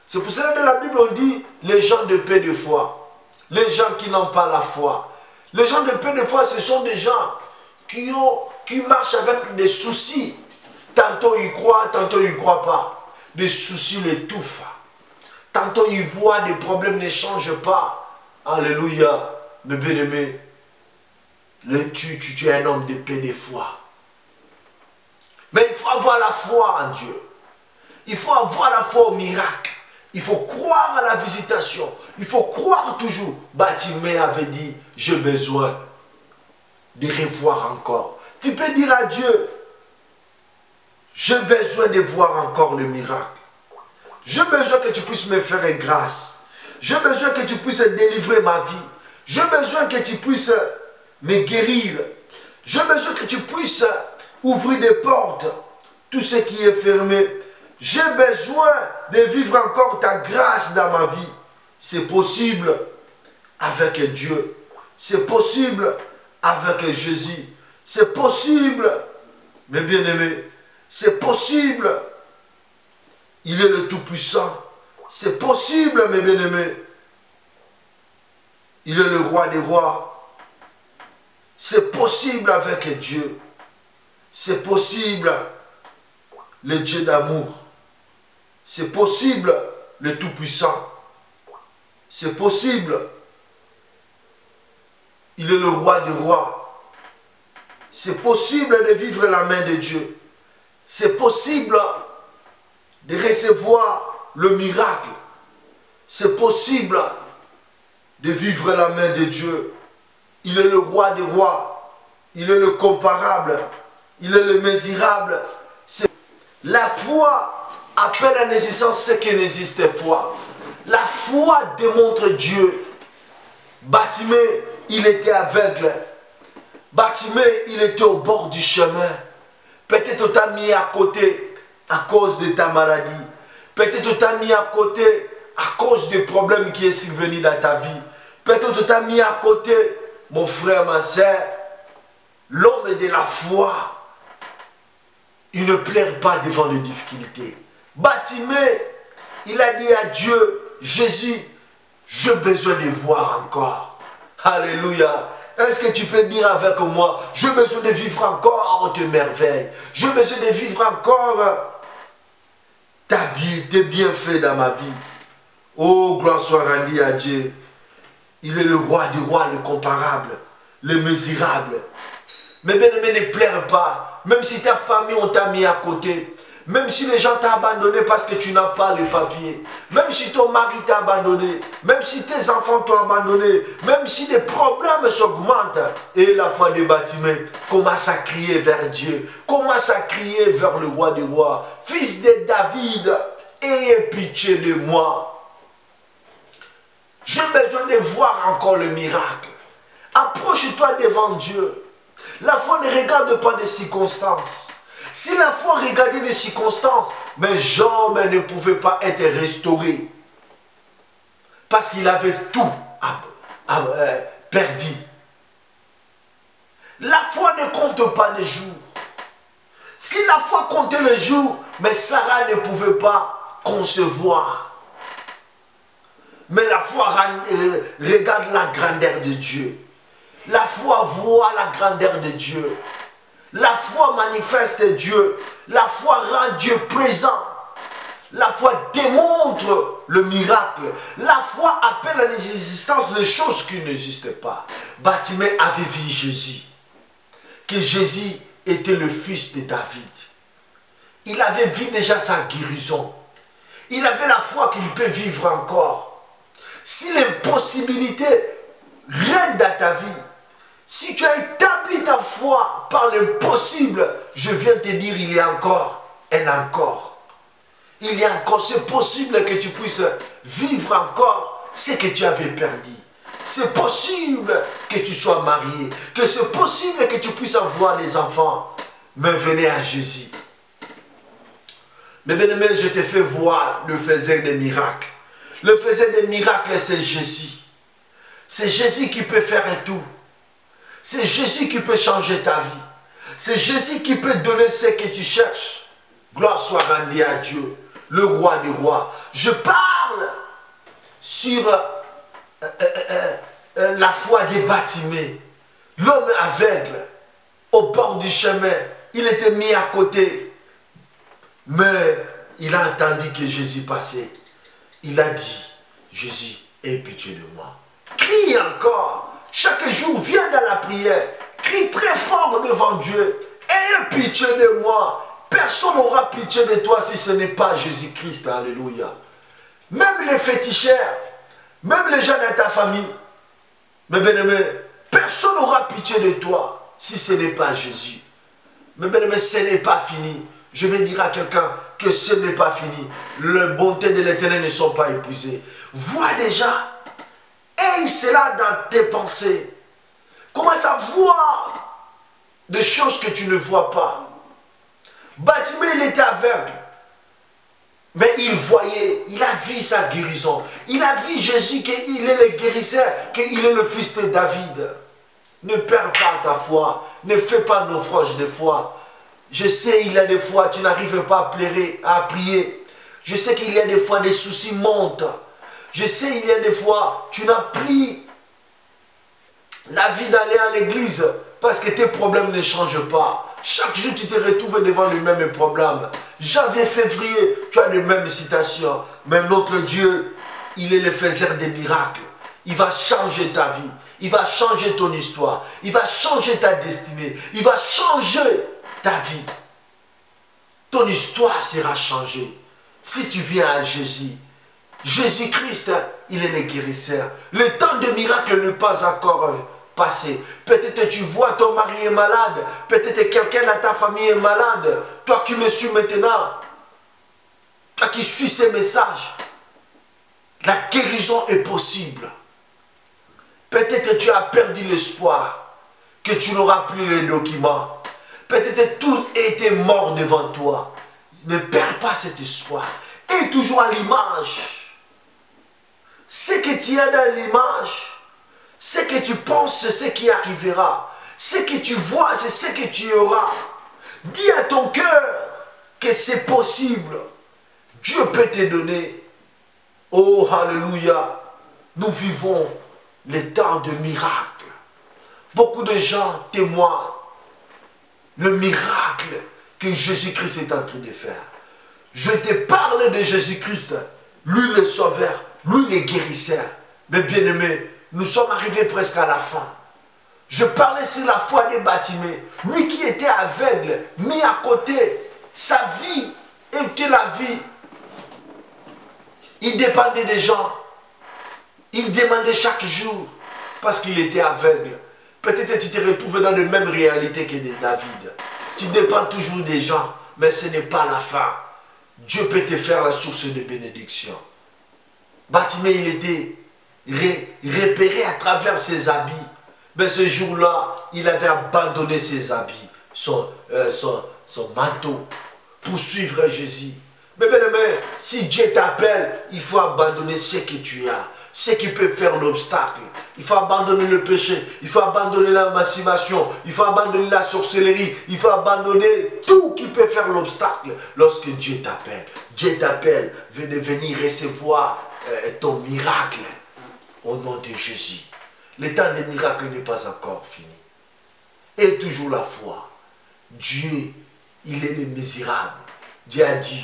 C'est pour cela que dans la Bible on dit, les gens de peu de foi. Les gens qui n'ont pas la foi. Les gens de peu de foi, ce sont des gens qui marchent avec des soucis. Tantôt ils croient, tantôt ils ne croient pas. Des soucis l'étouffent. Tantôt ils voient des problèmes ne changent pas. Alléluia. Mes bien-aimés, tu es un homme de peu de foi. Mais il faut avoir la foi en Dieu. Il faut avoir la foi au miracle. Il faut croire à la visitation. Il faut croire toujours. Bartimée avait dit, j'ai besoin de revoir encore. Tu peux dire à Dieu, j'ai besoin de voir encore le miracle. J'ai besoin que tu puisses me faire grâce. J'ai besoin que tu puisses délivrer ma vie. J'ai besoin que tu puisses me guérir. J'ai besoin que tu puisses ouvrir des portes. Tout ce qui est fermé. J'ai besoin de vivre encore ta grâce dans ma vie. C'est possible avec Dieu. C'est possible avec Jésus. C'est possible, mes bien-aimés. C'est possible. Il est le Tout-Puissant. C'est possible, mes bien-aimés. Il est le roi des rois. C'est possible avec Dieu. C'est possible, le Dieu d'amour. C'est possible, le Tout-Puissant. C'est possible. Il est le roi des rois. C'est possible de vivre la main de Dieu. C'est possible de recevoir le miracle. C'est possible de vivre la main de Dieu. Il est le roi des rois. Il est le comparable. Il est le mesurable. La foi appelle à l'existence ce qui n'existe pas. La foi démontre Dieu. Bartimée, il était aveugle. Bartimée, il était au bord du chemin. Peut-être tu t'as mis à côté à cause de ta maladie. Peut-être tu t'as mis à côté à cause des problèmes qui sont survenus dans ta vie. Peut-être tu t'as mis à côté, mon frère, ma soeur. L'homme de la foi, il ne pleure pas devant les difficultés. Bartimée, il a dit à Dieu, Jésus, j'ai besoin de voir encore. Alléluia. Est-ce que tu peux dire avec moi, j'ai besoin de vivre encore en tes merveilles. J'ai besoin de vivre encore tes bienfaits dans ma vie. Oh, gloire soit rendue à Dieu. Il est le roi des rois, le comparable, le mesurable. Mais bien-aimé, ne pleure pas même si ta famille on t'a mis à côté, même si les gens t'ont abandonné parce que tu n'as pas les papiers, même si ton mari t'a abandonné, même si tes enfants t'ont abandonné, même si les problèmes s'augmentent, et la foi des bâtiments commence à crier vers Dieu, commence à crier vers le roi des rois, fils de David, ayez pitié de moi. J'ai besoin de voir encore le miracle. Approche-toi devant Dieu. La foi ne regarde pas des circonstances. Si la foi regardait les circonstances, mais Job ne pouvait pas être restauré. Parce qu'il avait tout perdu. La foi ne compte pas les jours. Si la foi comptait les jours, mais Sarah ne pouvait pas concevoir. Mais la foi regarde la grandeur de Dieu. La foi voit la grandeur de Dieu. La foi manifeste Dieu. La foi rend Dieu présent. La foi démontre le miracle. La foi appelle à l'existence des choses qui n'existent pas. Bartimée avait vu Jésus. Que Jésus était le fils de David. Il avait vu déjà sa guérison. Il avait la foi qu'il peut vivre encore. Si l'impossibilité règne dans ta vie, si tu as établi ta foi par le possible, je viens te dire, il y a encore un encore. Il y a encore, c'est possible que tu puisses vivre encore ce que tu avais perdu. C'est possible que tu sois marié, que c'est possible que tu puisses avoir des enfants. Mais venez à Jésus. Mais bien aimé, je te fais voir le faiseur des miracles. Le faiseur des miracles, c'est Jésus. C'est Jésus qui peut faire tout. C'est Jésus qui peut changer ta vie. C'est Jésus qui peut donner ce que tu cherches. Gloire soit rendue à Dieu, le roi des rois. Je parle sur la foi des Bartimée. L'homme aveugle, au bord du chemin, il était mis à côté. Mais il a entendu que Jésus passait. Il a dit, Jésus, aie pitié de moi. Crie encore. Chaque jour, viens dans la prière. Crie très fort devant Dieu. Aie pitié de moi. Personne n'aura pitié de toi si ce n'est pas Jésus-Christ. Alléluia. Même les féticheurs, même les gens de ta famille, mes bien-aimés, personne n'aura pitié de toi si ce n'est pas Jésus. Mes bien-aimés, ce n'est pas fini. Je vais dire à quelqu'un que ce n'est pas fini. Les bontés de l'Éternel ne sont pas épuisées. Vois déjà. Aie cela dans tes pensées. Commence à voir des choses que tu ne vois pas. Bartimée, il était aveugle. Mais il voyait, il a vu sa guérison. Il a vu Jésus qu'il est le guérisseur, qu'il est le fils de David. Ne perds pas ta foi. Ne fais pas naufrage de foi. Je sais, il y a des fois, tu n'arrives pas à prier. Je sais qu'il y a des fois, des soucis montent. Je sais, il y a des fois, tu n'as plus la vie d'aller à l'église parce que tes problèmes ne changent pas. Chaque jour, tu te retrouves devant le même problème. Janvier, février, tu as les mêmes citations. Mais notre Dieu, il est le faiseur des miracles. Il va changer ta vie. Il va changer ton histoire. Il va changer ta destinée. Il va changer ta vie. Ton histoire sera changée. Si tu viens à Jésus, Jésus-Christ, il est le guérisseur. Le temps de miracle n'est pas encore passé. Peut-être tu vois ton mari est malade. Peut-être quelqu'un dans ta famille est malade. Toi qui me suis maintenant, toi qui suis ces messages, la guérison est possible. Peut-être tu as perdu l'espoir que tu n'auras plus les documents. Peut-être tout était mort devant toi. Ne perds pas cet espoir. Et toujours à l'image. Ce que tu as dans l'image, ce que tu penses, c'est ce qui arrivera. Ce que tu vois, c'est ce que tu auras. Dis à ton cœur que c'est possible. Dieu peut te donner. Oh, alléluia. Nous vivons les temps de miracles. Beaucoup de gens témoignent le miracle que Jésus-Christ est en train de faire. Je te parle de Jésus-Christ, lui le sauveur, lui le guérisseur. Mais bien aimé, nous sommes arrivés presque à la fin. Je parlais sur la foi des Bartimée. Lui qui était aveugle, mis à côté, sa vie était la vie. Il dépendait des gens. Il demandait chaque jour parce qu'il était aveugle. Peut-être que tu te retrouves dans les mêmes réalités que David. Tu dépends toujours des gens, mais ce n'est pas la fin. Dieu peut te faire la source de bénédiction. Bartimée, il était repéré à travers ses habits. Mais ce jour-là, il avait abandonné ses habits, son manteau, pour suivre Jésus. Mais bien aimé, si Dieu t'appelle, il faut abandonner ce que tu as, ce qui peut faire l'obstacle. Il faut abandonner le péché, il faut abandonner la masturbation, il faut abandonner la sorcellerie, il faut abandonner tout qui peut faire l'obstacle lorsque Dieu t'appelle. Dieu t'appelle, venir recevoir ton miracle au nom de Jésus. Le temps des miracles n'est pas encore fini. Et toujours la foi. Dieu, il est le misérable. Dieu a dit,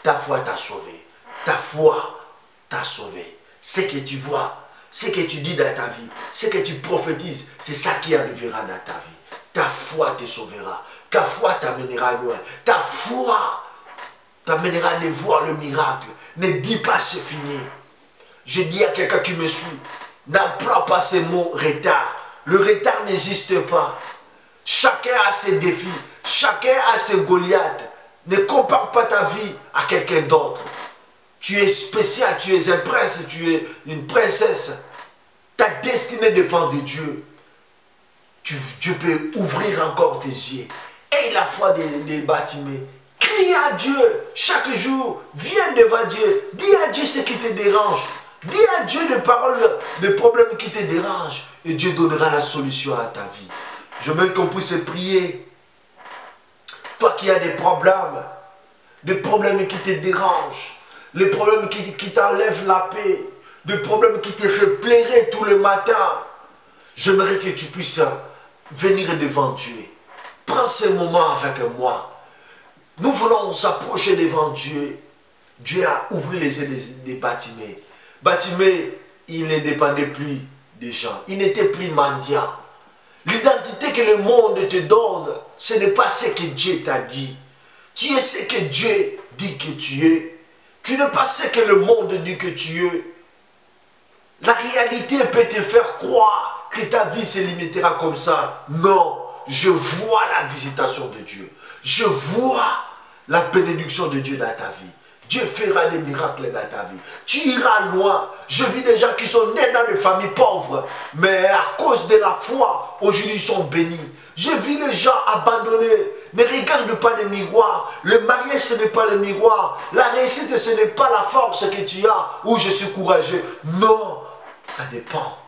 ta foi t'a sauvé. Ta foi t'a sauvé. Ce que tu vois, ce que tu dis dans ta vie, ce que tu prophétises, c'est ça qui arrivera dans ta vie. Ta foi te sauvera. Ta foi t'amènera loin. Ta foi t'amènera à voir le miracle. Ne dis pas c'est fini. Je dis à quelqu'un qui me suit, n'emploie pas ces mots retard. Le retard n'existe pas. Chacun a ses défis. Chacun a ses Goliaths. Ne compare pas ta vie à quelqu'un d'autre. Tu es spécial, tu es un prince, tu es une princesse. Ta destinée dépend de Dieu. Dieu peut ouvrir encore tes yeux. Et la foi des Bartimée. Crie à Dieu chaque jour. Viens devant Dieu. Dis à Dieu ce qui te dérange. Dis à Dieu des paroles, des problèmes qui te dérangent. Et Dieu donnera la solution à ta vie. Je veux qu'on puisse prier. Toi qui as des problèmes qui te dérangent, les problèmes qui t'enlèvent la paix, des problèmes qui te font pleurer tout le matin. J'aimerais que tu puisses venir devant Dieu. Prends ce moment avec moi. Nous voulons nous approcher devant Dieu. Dieu a ouvert les yeux des Bartimée. Bartimée, il ne dépendait plus des gens. Il n'était plus mendiant. L'identité que le monde te donne, ce n'est pas ce que Dieu t'a dit. Tu es ce que Dieu dit que tu es. Tu n'es pas ce que le monde dit que tu es. La réalité peut te faire croire que ta vie se limitera comme ça. Non, je vois la visitation de Dieu. Je vois la bénédiction de Dieu dans ta vie. Dieu fera des miracles dans ta vie. Tu iras loin. Je vis des gens qui sont nés dans des familles pauvres, mais à cause de la foi, aujourd'hui ils sont bénis. Je vis les gens abandonnés. Ne regarde pas les miroirs. Le mariage, ce n'est pas le miroir. La réussite, ce n'est pas la force que tu as ou je suis courageux. Non, ça dépend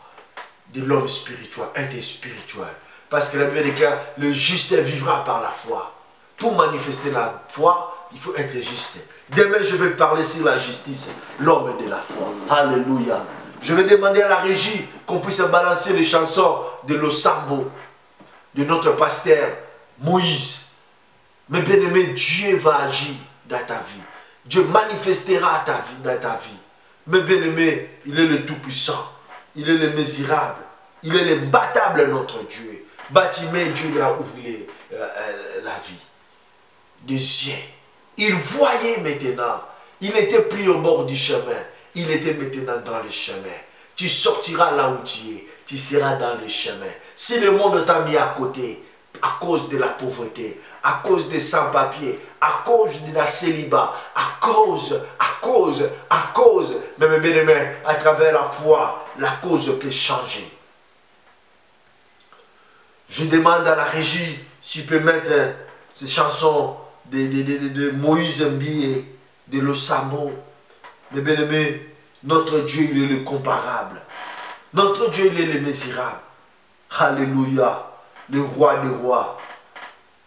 de l'homme spirituel, un des spirituels. Parce que la Bible dit que le juste vivra par la foi. Pour manifester la foi, il faut être juste. Demain, je vais parler sur la justice, l'homme de la foi. Alléluia. Je vais demander à la régie qu'on puisse balancer les chansons de l'Osambo, de notre pasteur Moïse. Mais bien aimé, Dieu va agir dans ta vie. Dieu manifestera dans ta vie. Mais bien aimé, il est le Tout-Puissant. Il est le misérable. Il est l'imbattable, notre Dieu. Bartimée, Dieu lui a ouvert la vie. Des yeux. Il voyait maintenant. Il n'était plus au bord du chemin. Il était maintenant dans le chemin. Tu sortiras là où tu es. Tu seras dans le chemin. Si le monde t'a mis à côté, à cause de la pauvreté, à cause des sans-papiers, à cause de la célibat, à cause, mais bien aimé, à travers la foi, la cause peut changer. Je demande à la régie s'il peut mettre ces chansons de Moïse Mbi, de l'Osambo. Mais bien aimé, notre Dieu, il est le comparable. Notre Dieu, il est le misérable. Alléluia, le roi des rois.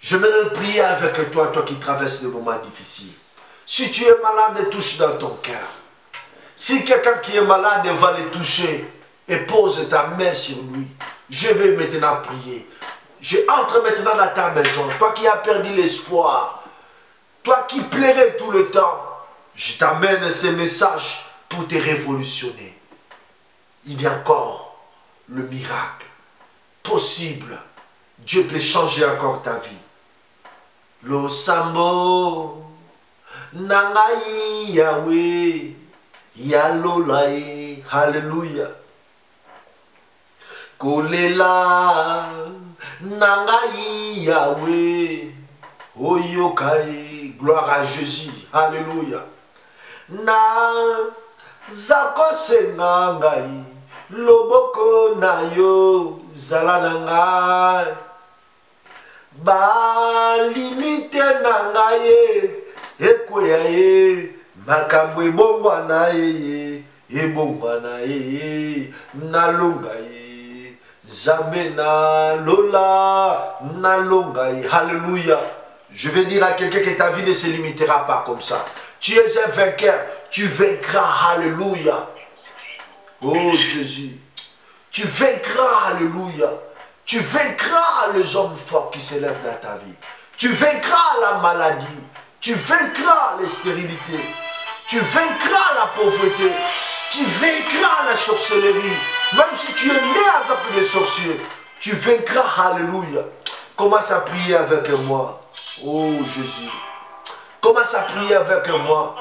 J'aimerais prier avec toi, toi qui traverses des moments difficiles. Si tu es malade, touche dans ton cœur. Si quelqu'un qui est malade va le toucher et pose ta main sur lui, je vais maintenant prier. Je entre maintenant dans ta maison. Toi qui as perdu l'espoir, toi qui plairais tout le temps, je t'amène ces messages pour te révolutionner. Il y a encore le miracle possible. Dieu peut changer encore ta vie. Lo sambo nangai Yahweh yalolai. Alléluia. Kolela nangai Yahweh oyokai. Gloire à Jésus. Alléluia. Na zakose nangai loboko na yo zala nangai. Ba limite nangai ekweya ye makambo ebongwa na ye ebongwa na ye nalonga ye zambe na lola nalonga ye. Alléluia. Je vais dire à quelqu'un que ta vie ne se limitera pas comme ça. Tu es un vainqueur, tu vaincras. Alléluia. Oh Jésus, tu vaincras. Alléluia. Tu vaincras les hommes forts qui s'élèvent dans ta vie. Tu vaincras la maladie. Tu vaincras les stérilités. Tu vaincras la pauvreté. Tu vaincras la sorcellerie. Même si tu es né avec des sorciers, tu vaincras. Alléluia. Commence à prier avec moi. Oh Jésus. Commence à prier avec moi.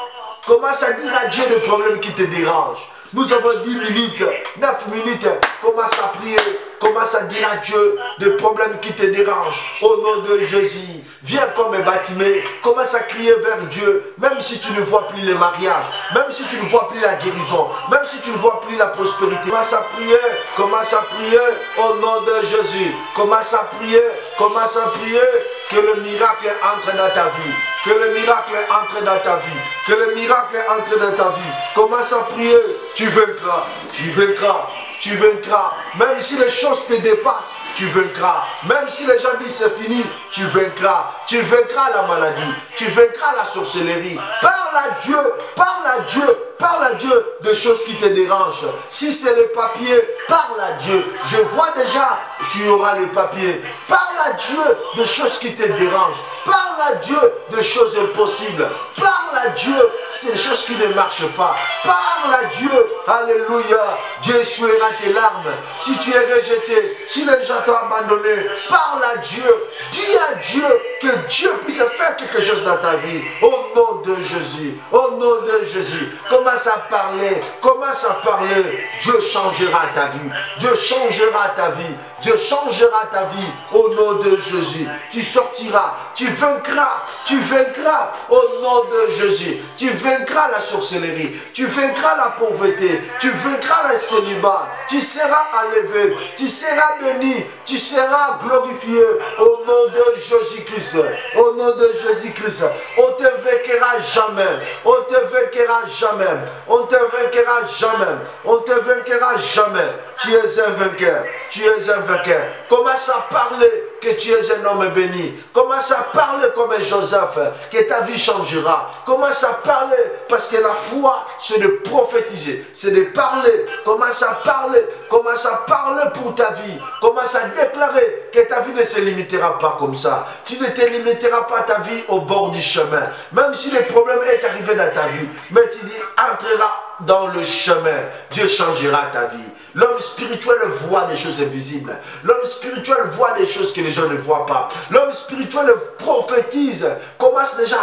Commence à dire à Dieu le problème qui te dérange. Nous avons 10 minutes, 9 minutes. Commence à prier. Commence à dire à Dieu des problèmes qui te dérangent. Au nom de Jésus. Viens comme un bâtiment. Commence à crier vers Dieu. Même si tu ne vois plus les mariages. Même si tu ne vois plus la guérison. Même si tu ne vois plus la prospérité. Commence à prier. Commence à prier. Au nom de Jésus. Commence à prier. Commence à prier. Que le miracle entre dans ta vie. Que le miracle entre dans ta vie. Que le miracle entre dans ta vie. Commence à prier. Tu vaincras. Tu vaincras. Tu vaincras. Même si les choses te dépassent, tu vaincras. Même si les gens disent c'est fini, tu vaincras. Tu vaincras la maladie. Tu vaincras la sorcellerie. Parle à Dieu. Parle à Dieu. Parle à Dieu de choses qui te dérangent. Si c'est les papiers, parle à Dieu. Je vois déjà, tu auras les papiers. Parle à Dieu de choses qui te dérangent. Parle à Dieu de choses impossibles. Parle à Dieu ces choses qui ne marchent pas. Parle à Dieu. Alléluia. Dieu essuiera tes larmes. Si tu es rejeté, si les gens t'ont abandonné, parle à Dieu. Dis à Dieu que Dieu puisse faire quelque chose dans ta vie. Au nom de Jésus. Au nom de Jésus. Commence à parler. Commence à parler. Dieu changera ta vie. Dieu changera ta vie. Dieu changera ta vie. Au nom de Jésus. Tu sortiras. Tu vaincras. Tu vaincras. Au nom de Jésus. Tu vaincras la sorcellerie. Tu vaincras la pauvreté. Tu vaincras le célibat. Tu seras enlevé. Tu seras béni. Tu seras glorifié. Au nom de Jésus-Christ. Au nom de Jésus-Christ. On te vaincra jamais. On te vaincra jamais. On te vaincra jamais. On te vaincra jamais. Tu es un vainqueur. Tu es un vainqueur. Commence à parler que tu es un homme béni. Commence à parler comme un Joseph, que ta vie changera. Commence à parler, parce que la foi, c'est de prophétiser, c'est de parler. Commence à parler. Commence à parler pour ta vie. Commence à déclarer que ta vie ne se limitera pas comme ça. Tu ne te limiteras pas ta vie au bord du chemin. Même si le problème est arrivé dans ta vie, mais tu dis, entrera dans le chemin. Dieu changera ta vie. L'homme spirituel voit des choses invisibles. L'homme spirituel voit des choses que les gens ne voient pas. L'homme spirituel prophétise. Commence déjà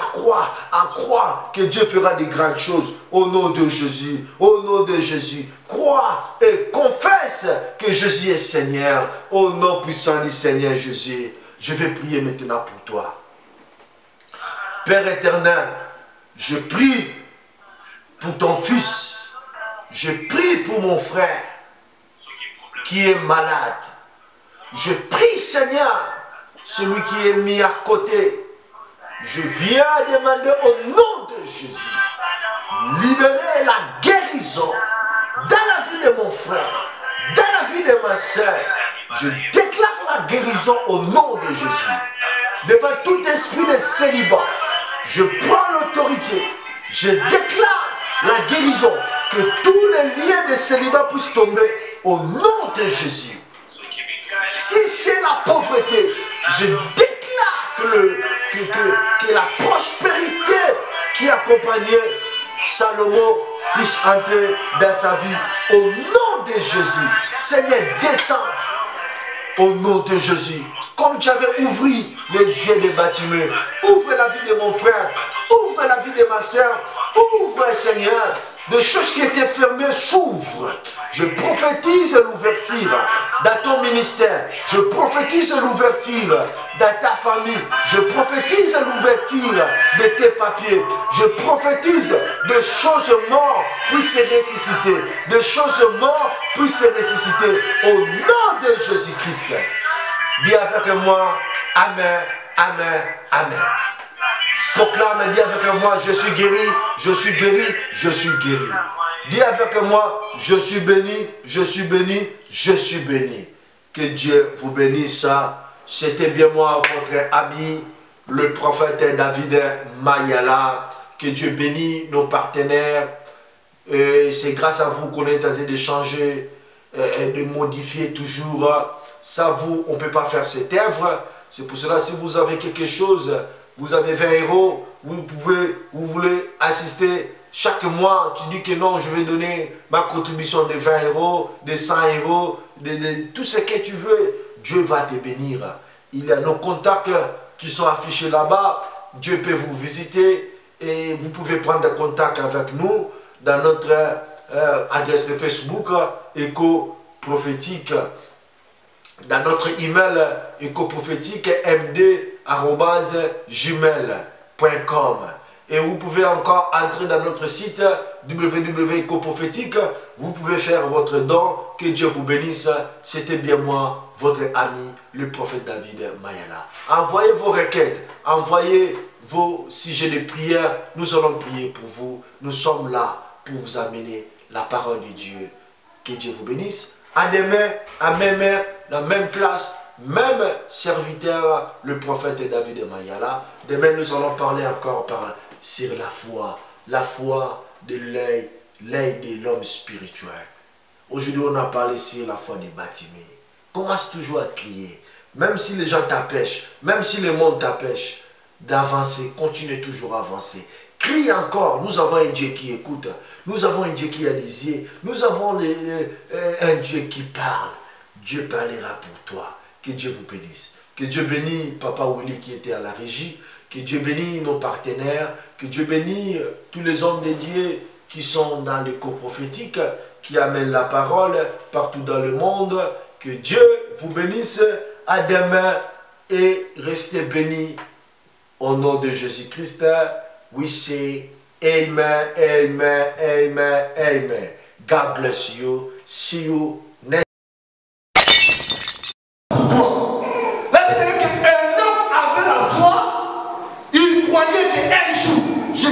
à croire que Dieu fera des grandes choses. Au nom de Jésus. Au nom de Jésus. Crois et confesse que Jésus est Seigneur. Au nom puissant du Seigneur Jésus. Je vais prier maintenant pour toi. Père éternel, je prie pour ton fils. Je prie pour mon frère qui est malade. Je prie, Seigneur, celui qui est mis à côté. Je viens demander au nom de Jésus, libérer la guérison dans la vie de mon frère, dans la vie de ma soeur. Je déclare la guérison au nom de Jésus. Devant tout esprit de célibat, je prends l'autorité. Je déclare la guérison, que tous les liens de célibat puissent tomber au nom de Jésus. Si c'est la pauvreté, je déclare que la prospérité qui accompagnait Salomon puisse entrer dans sa vie. Au nom de Jésus, Seigneur, descends au nom de Jésus. Comme tu avais ouvert les yeux des bâtiments, ouvre la vie de mon frère, ouvre la vie de ma soeur, ouvre, Seigneur, des choses qui étaient fermées s'ouvrent. Je prophétise l'ouverture dans ton ministère, je prophétise l'ouverture dans ta famille, je prophétise l'ouverture de tes papiers, je prophétise des choses mortes puissent se ressusciter, des choses mortes puissent se ressusciter au nom de Jésus-Christ. Dis avec moi, Amen, Amen, Amen. Proclame, dis avec moi, je suis guéri, je suis guéri, je suis guéri. Dis avec moi, je suis béni, je suis béni, je suis béni. Que Dieu vous bénisse. C'était bien moi, votre ami, le prophète David Mayala. Que Dieu bénisse nos partenaires. C'est grâce à vous qu'on est en train d'échanger et de modifier toujours. Sans vous, on ne peut pas faire cette œuvre. C'est pour cela, si vous avez quelque chose, vous avez 20 €, vous voulez assister chaque mois, tu dis que non, je vais donner ma contribution de 20 €, de 100 €, de tout ce que tu veux, Dieu va te bénir. Il y a nos contacts qui sont affichés là-bas, Dieu peut vous visiter et vous pouvez prendre contact avec nous dans notre adresse de Facebook, Écho Prophétique. Dans notre email écoprophétique md@gmail.com. Et vous pouvez encore entrer dans notre site www.ecoprophétique. Vous pouvez faire votre don. Que Dieu vous bénisse. C'était bien moi, votre ami, le prophète David Mayala. Envoyez vos requêtes, envoyez vos sujets de prière. Nous allons prier pour vous. Nous sommes là pour vous amener la parole de Dieu. Que Dieu vous bénisse. À demain, à même heure, dans la même place, même serviteur, le prophète David Mayala. Demain, nous allons parler encore sur la foi de l'œil de l'homme spirituel. Aujourd'hui, on a parlé sur la foi des bâtiments. Commence toujours à crier, même si les gens t'empêchent, même si le monde t'empêche d'avancer, continue toujours à avancer. Crie encore, nous avons un Dieu qui écoute, nous avons un Dieu qui a des yeux, nous avons un Dieu qui parle. Dieu parlera pour toi. Que Dieu vous bénisse. Que Dieu bénisse Papa Willy qui était à la régie. Que Dieu bénisse nos partenaires. Que Dieu bénisse tous les hommes de Dieu qui sont dans l'écho prophétique, qui amènent la parole partout dans le monde. Que Dieu vous bénisse. À demain et restez bénis au nom de Jésus-Christ. We say Amen, Amen, Amen, Amen. God bless you. See you next.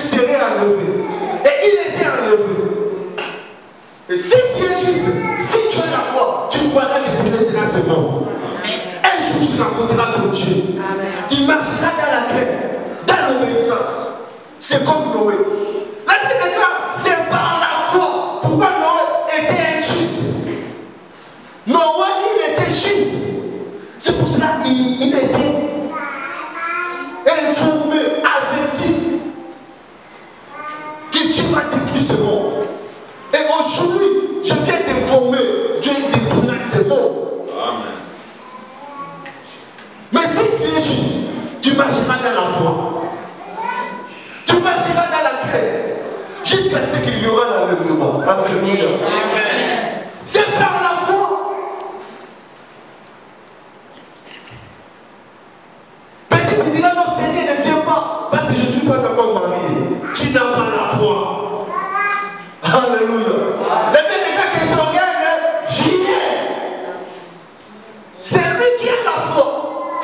Serait enlevé. Et il était enlevé. Et si tu es juste, si tu as la foi, tu croiras que tu resteras seulement. Un jour tu rencontreras ton Dieu. Tu marcheras dans la crainte, dans l'obéissance. C'est comme Noé. La Bible déclare, c'est par la foi. Pourquoi Noé était injuste? Noé, il était juste. C'est pour cela qu'il était informé, averti. Tu vas détruire ce monde. Et aujourd'hui, je viens t'informer, Dieu détruira ce monde. Amen. Mais si tu es juste, tu marcheras dans la foi. Tu marcheras dans la crainte. Jusqu'à ce qu'il y aura l'enlèvement. Alléluia. C'est par la foi. Peut-être qu'il dira non, Seigneur, ne viens pas. Parce que je ne suis pas encore marié. Tu n'as pas la foi. Alléluia. Le Dieu de Dieu qui te regarde, viens. C'est lui qui a la foi.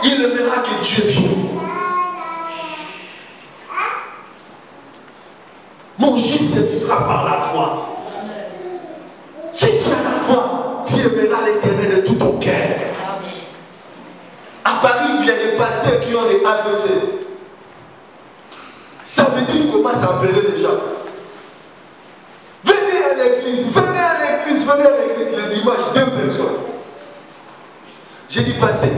Il verra que Dieu vient. Mon juste vivra par la foi. Si tu as la foi, tu aimeras l'Éternel de tout ton cœur. À Paris, il y a des pasteurs qui ont les AVC. Ça veut dire qu'on commence à appeler déjà. Venez à l'église, venez à l'église, venez à l'église. Le dimanche, 2 personnes. J'ai dit, pasteur,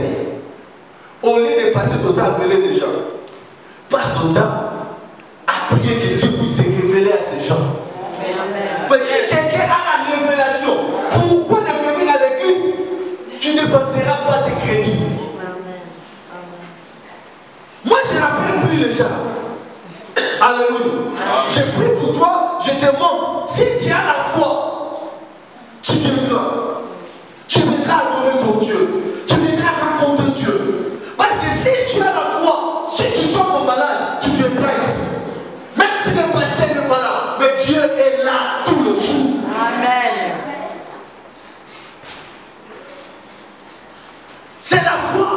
au lieu de passer ton temps à appeler des gens, passe ton temps à prier que Dieu puisse se révéler à ces gens. Parce que si quelqu'un a la révélation, pourquoi ne venir à l'église? Tu ne penseras pas à Alléluia. J'ai pris pour toi, je te demande, si tu as la foi, tu viendras. Tu viendras adorer ton Dieu. Tu viendras rencontrer Dieu. Parce que si tu as la foi, si tu tombes malade, tu viendras ici. Même si le pasteur n'est pas là, mais Dieu est là tous les jours. Amen. C'est la foi.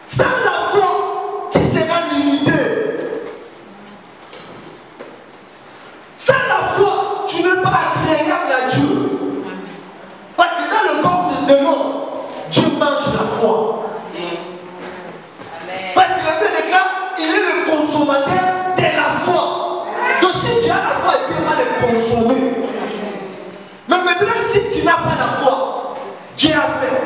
Sans la foi, tu seras limité. Sans la foi, tu n'es pas agréable à Dieu. Parce que dans le corps de l'homme, Dieu mange la foi. Parce que la Bible déclare, il est le consommateur de la foi. Donc si tu as la foi, Dieu va le consommer. Mais maintenant, si tu n'as pas la foi, Dieu a fait.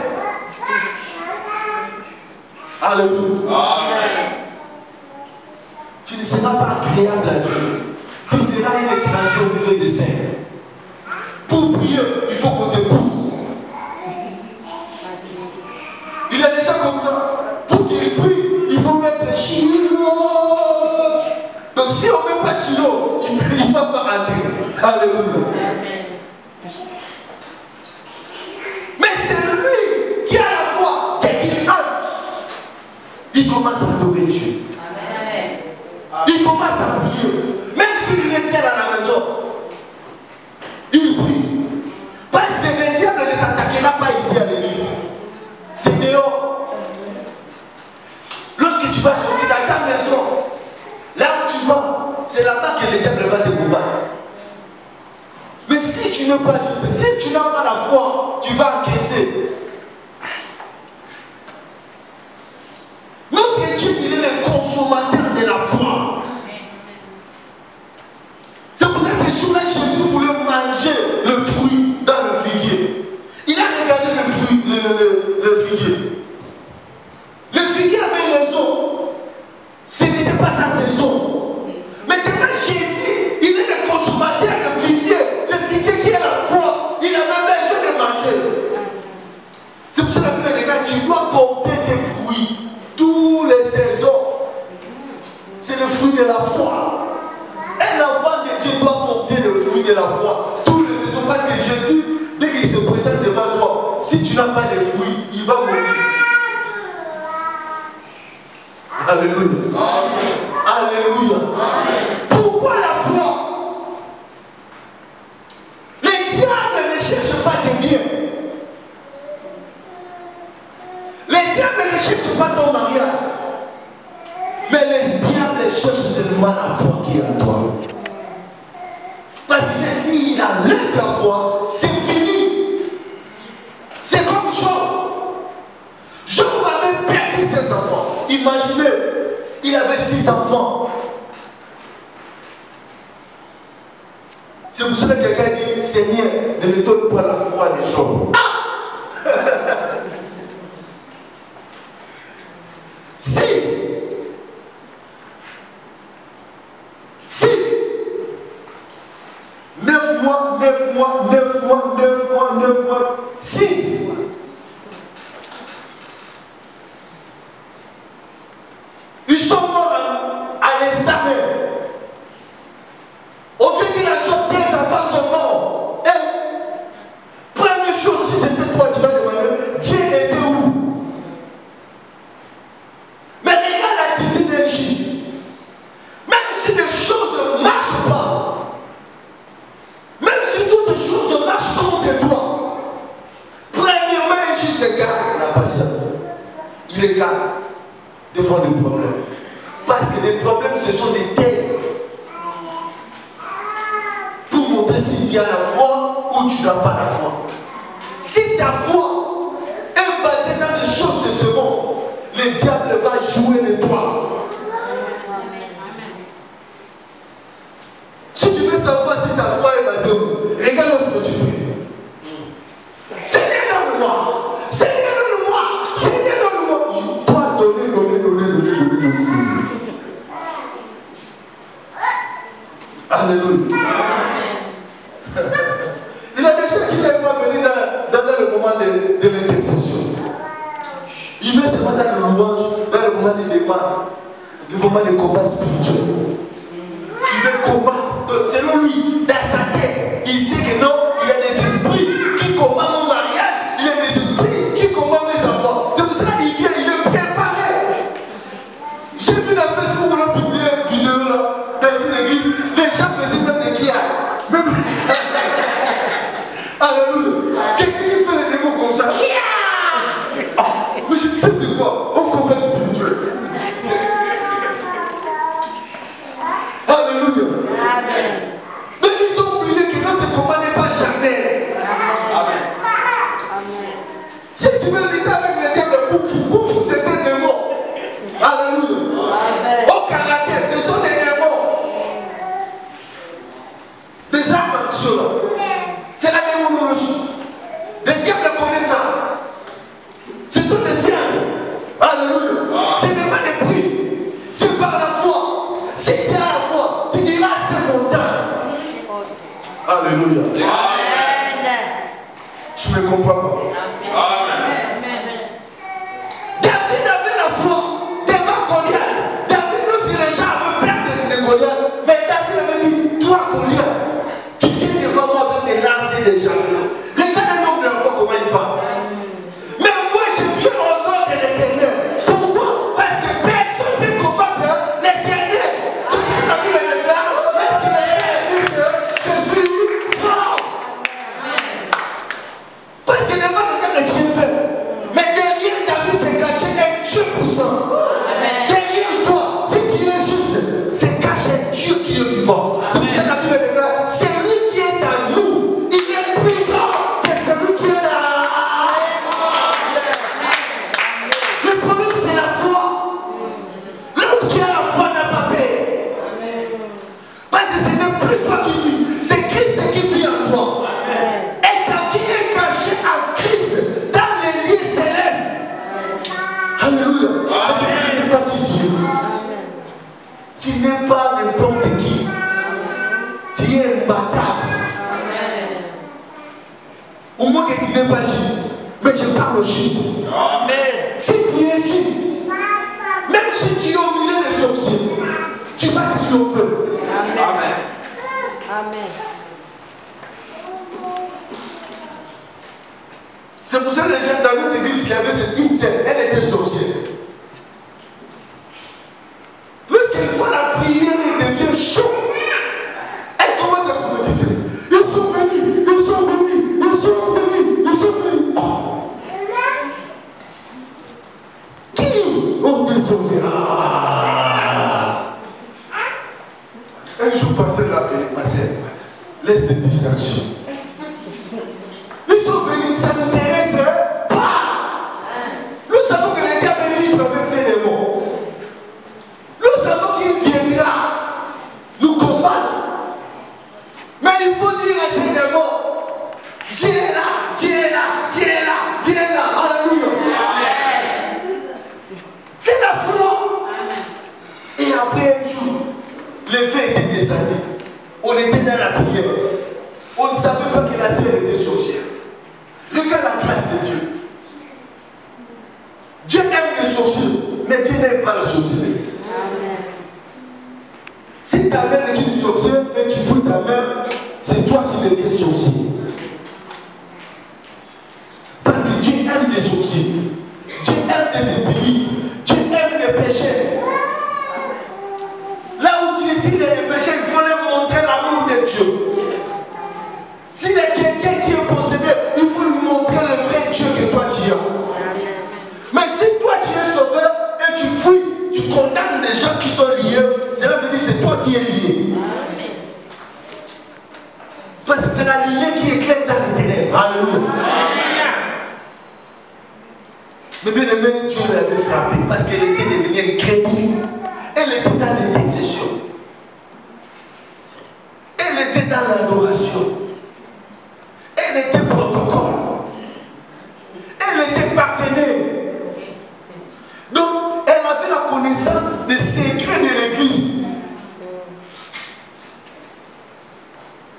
Alléluia. Amen. Tu ne seras pas agréable à Dieu. Tu seras un étranger au milieu des saints. Pour prier, il faut qu'on te pousse. Il est déjà comme ça. Pour qu'il prie, il faut mettre chilo. Donc si on ne met pas chilo, il ne va pas entrer. Alléluia. Mais c'est lui qui a la foi. Dès qu'il entre, il commence à adorer Dieu. Il commence à prier. Même s'il est seul à la maison, il prie. Parce que le diable ne t'attaquera pas ici à l'église. C'est dehors. Lorsque tu vas sortir dans ta maison, là où tu vas, c'est là-bas que le diable va te combattre. Mais si tu n'es pas juste, si tu n'as pas la foi, tu vas encaisser. Notre Dieu, il est le consommateur de la foi. C'est pour ça que ce jour-là, Jésus voulait manger le fruit dans le figuier. Il a regardé le fruit, le figuier. Le figuier avait raison. Ce n'était pas sa saison. Mais tellement Jésus, il est le consommateur de figuier. Le figuier qui est la foi, il a même besoin de manger. C'est pour ça que la Bible dit, tu dois porter tes fruits toutes les saisons. C'est le fruit de la foi. Un enfant de Dieu doit porter le fruit de la foi toutes les saisons. Parce que Jésus, dès qu'il se présente devant toi, si tu n'as pas de fruits, il va mourir. Alléluia. Amen. Alléluia. Amen. Pourquoi la foi? Les diables ne cherchent pas des biens. Les diables ne cherchent pas ton mariage. Mais les diables cherchent seulement la foi qui est en toi. Parce que s'il enlève la foi, c'est fini. C'est comme Job. Job avait perdu ses enfants. Imaginez, il avait 6 enfants. C'est pour cela que quelqu'un dit, Seigneur, ne me donne pas la foi des Job. Ah! 6. 9 mois, 9 mois, 9 mois, 9 mois, 9 mois, 6. Ils sont morts à l'instant même. Au lieu de la chose, tes enfants sont morts. Et première chose, si c'était toi, tu vas demander, Dieu était où? Mais regarde l'attitude d'un juste. Même si des choses ne marchent pas, même si toutes les choses marchent contre toi, premièrement, un juste garde la patience. Il est calme devant les problèmes. Parce que les problèmes, ce sont des tests pour montrer si tu as la foi ou tu n'as pas la foi. Si ta foi est basée dans les choses de ce monde, le diable va jouer de toi. Si tu veux savoir si ta foi est basée où, regarde lorsque tu pries. Seigneur, donne-moi. Seigneur, donne-moi. Seigneur, donne-moi. Tu dois donner. Alléluia. Il a déjà qu'il n'est pas venu dans le moment de l'intercession. Il veut se mettre dans le louange, dans le moment de débat. le moment de combat spirituel. Il veut combattre. Donc, selon lui, dans sa tête, il sait que non, il y a des esprits qui combattent mon mariage, il y a des esprits qui combattent mes enfants. C'est pour cela qu'il vient, il est préparé. J'ai vu dans Facebook, on a publié une vidéo là, dans une église, les gens faisaient même des kias. Même... Alléluia. Quelqu'un qui fait des démons comme ça. Mais je dis ça, c'est quoi? On combat spirituel. Alléluia. Mais ils ont oublié que notre combat n'est pas charnel. Si tu veux lutter avec les diables de Kung Fu, c'est des démons. Alléluia. Au karaté, ce sont des démons. Des arts martiaux. C'est la démonologie. Les diables connaissent ça. Ce sont des sciences. Alléluia. Ce n'est pas des prises. C'est par la foi. Si tu as la foi, tu diras c'est mon temps. Alléluia. Tu ne comprends pas. David avait la foi devant Goliath. David, lorsque les gens avaient peur de Goliath, mais David avait dit, toi Goliath, tu viens devant moi avec des lancers des javelots. Regarde un homme de la foi comment il parle. Mais moi je viens au nom de l'Éternel. Pourquoi? Parce que personne ne peut combattre l'Éternel. C'est pour ça que la Bible déclare, lorsque l'Éternel dit que je suis fort. Parce que devant l'Éternel tu es faible. Mais derrière David s'est caché un Dieu puissant. Derrière toi, si tu es juste, c'est caché un Dieu qui est vivant. C'est pour ça que la Bible déclare, c'est lui qui est en nous. Il est plus grand que celui qui est là. Le problème c'est la foi. L'homme qui a la foi n'a pas peur. Parce que ce n'est plus toi qui vis, c'est Christ qui vit en toi. Et ta vie est cachée en Christ dans les lieux célestes. Alléluia. Mais tu sais pas qui tu es. Tu n'es pas n'importe qui. Tu es imbattable. Au moins que tu n'es pas juste. Mais je parle au juste. Si tu es juste, même si tu es au milieu des sorciers, tu vas triompher. Amen. C'est pour ça que les gens dans notre église qui avaient cette une elle était sorcière. Lorsqu'il faut la prière, il devient chaud. Elle commence à prophétiser. Ils sont venus, ils sont venus, ils sont venus, ils sont venus. Oh. Qui ont des sorciers? Un jour, pasteur l'a appelé, ma sœur, laisse des distractions. Ils sont venus, ça ne m'intéresse pas. Nous savons que le diable est libre avec ses démons. Nous savons qu'il viendra nous combattre. Mais il faut dire à ces démons, Dieu est là, Dieu est là, Dieu est là, Dieu est là. Alléluia. C'est la foi. Et après un jour, le feu était descendu. On était dans la prière. On ne savait pas que la sœur était sorcière. Regarde la grâce de Dieu. Dieu aime les sorciers, mais Dieu n'aime pas la sorcellerie. Si ta mère est une sorcière et tu fous ta mère, c'est toi qui deviens sorcier. Parce que Dieu aime les sorciers. Dieu aime les impunis. Dieu aime les péchés. Là où tu décides des péchés, il faut leur montrer l'amour de Dieu. S'il y a quelqu'un qui est possédé, il faut lui montrer le vrai Dieu que toi tu as. Mais si toi tu es sauveur et tu fuis, tu condamnes les gens qui sont liés, cela veut dire que c'est toi qui es lié. Parce que c'est la lumière qui éclaire dans les ténèbres. Alléluia. Mais bien aimé, Dieu l'avait frappé parce qu'elle était devenue incrédule. Elle était dans l'intercession. Elle était dans l'adoration. Elle était protocole. Elle était partenaire. Donc, elle avait la connaissance des secrets de l'église.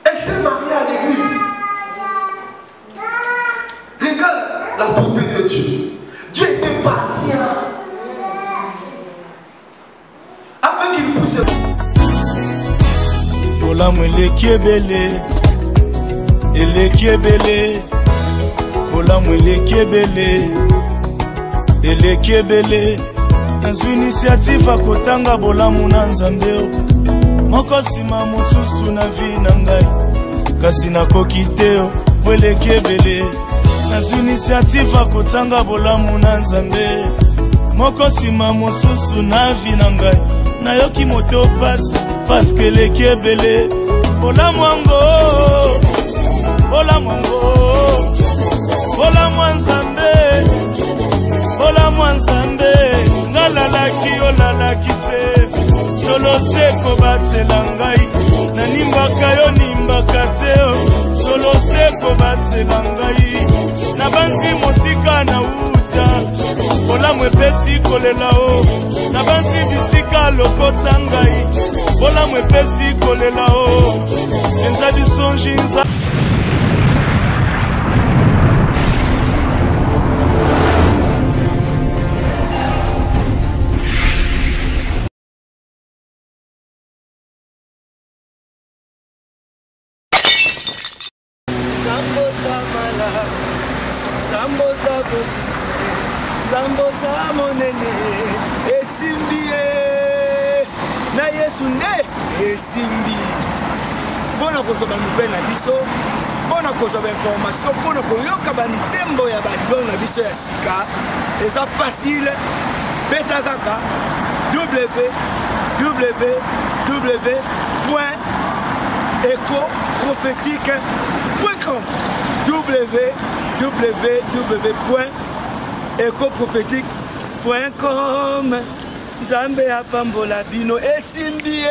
Elle s'est mariée à l'église. Regarde la beauté de Dieu. Dieu était patient. c'est... bolamu eleki ebele, eleki ebele, bolamu eleki ebele, eleki ebele. Nazwi initiative akotanga bolamu na Nzambe moko sima mosusu na vi na ngai, kasi nakoki te po eleki ebele. Nazwi initiative akotanga bolamu na Nzambe moko sima mosusu na vi na ngai, nayoki moto pasi paske eleki ebele. Bolamu yango, bolamu yango, bolamu ya Nzambe, bolamu ya Nzambe. Nalalaki olalaki te, solo seko batela ngai, nanimbaka yo nimbaka te, solo seko batela ngai, nabanzi mosika na uta, bolamu epesi kolela o, nabanzi bisika lokota ngai, bolamu epesi kolela o, enza bisonji nza. Zamboza monene esimbi na Yesu nde esimbi. Bona kozoba nouvelle na biso, bona kozoba information, bona koyoka banzembo ya badon na biso ya sika. Eza facile, beta kaka www.ecoprophétique.com www.ecoprophétique.com. Nzambe apambola bino esimbi.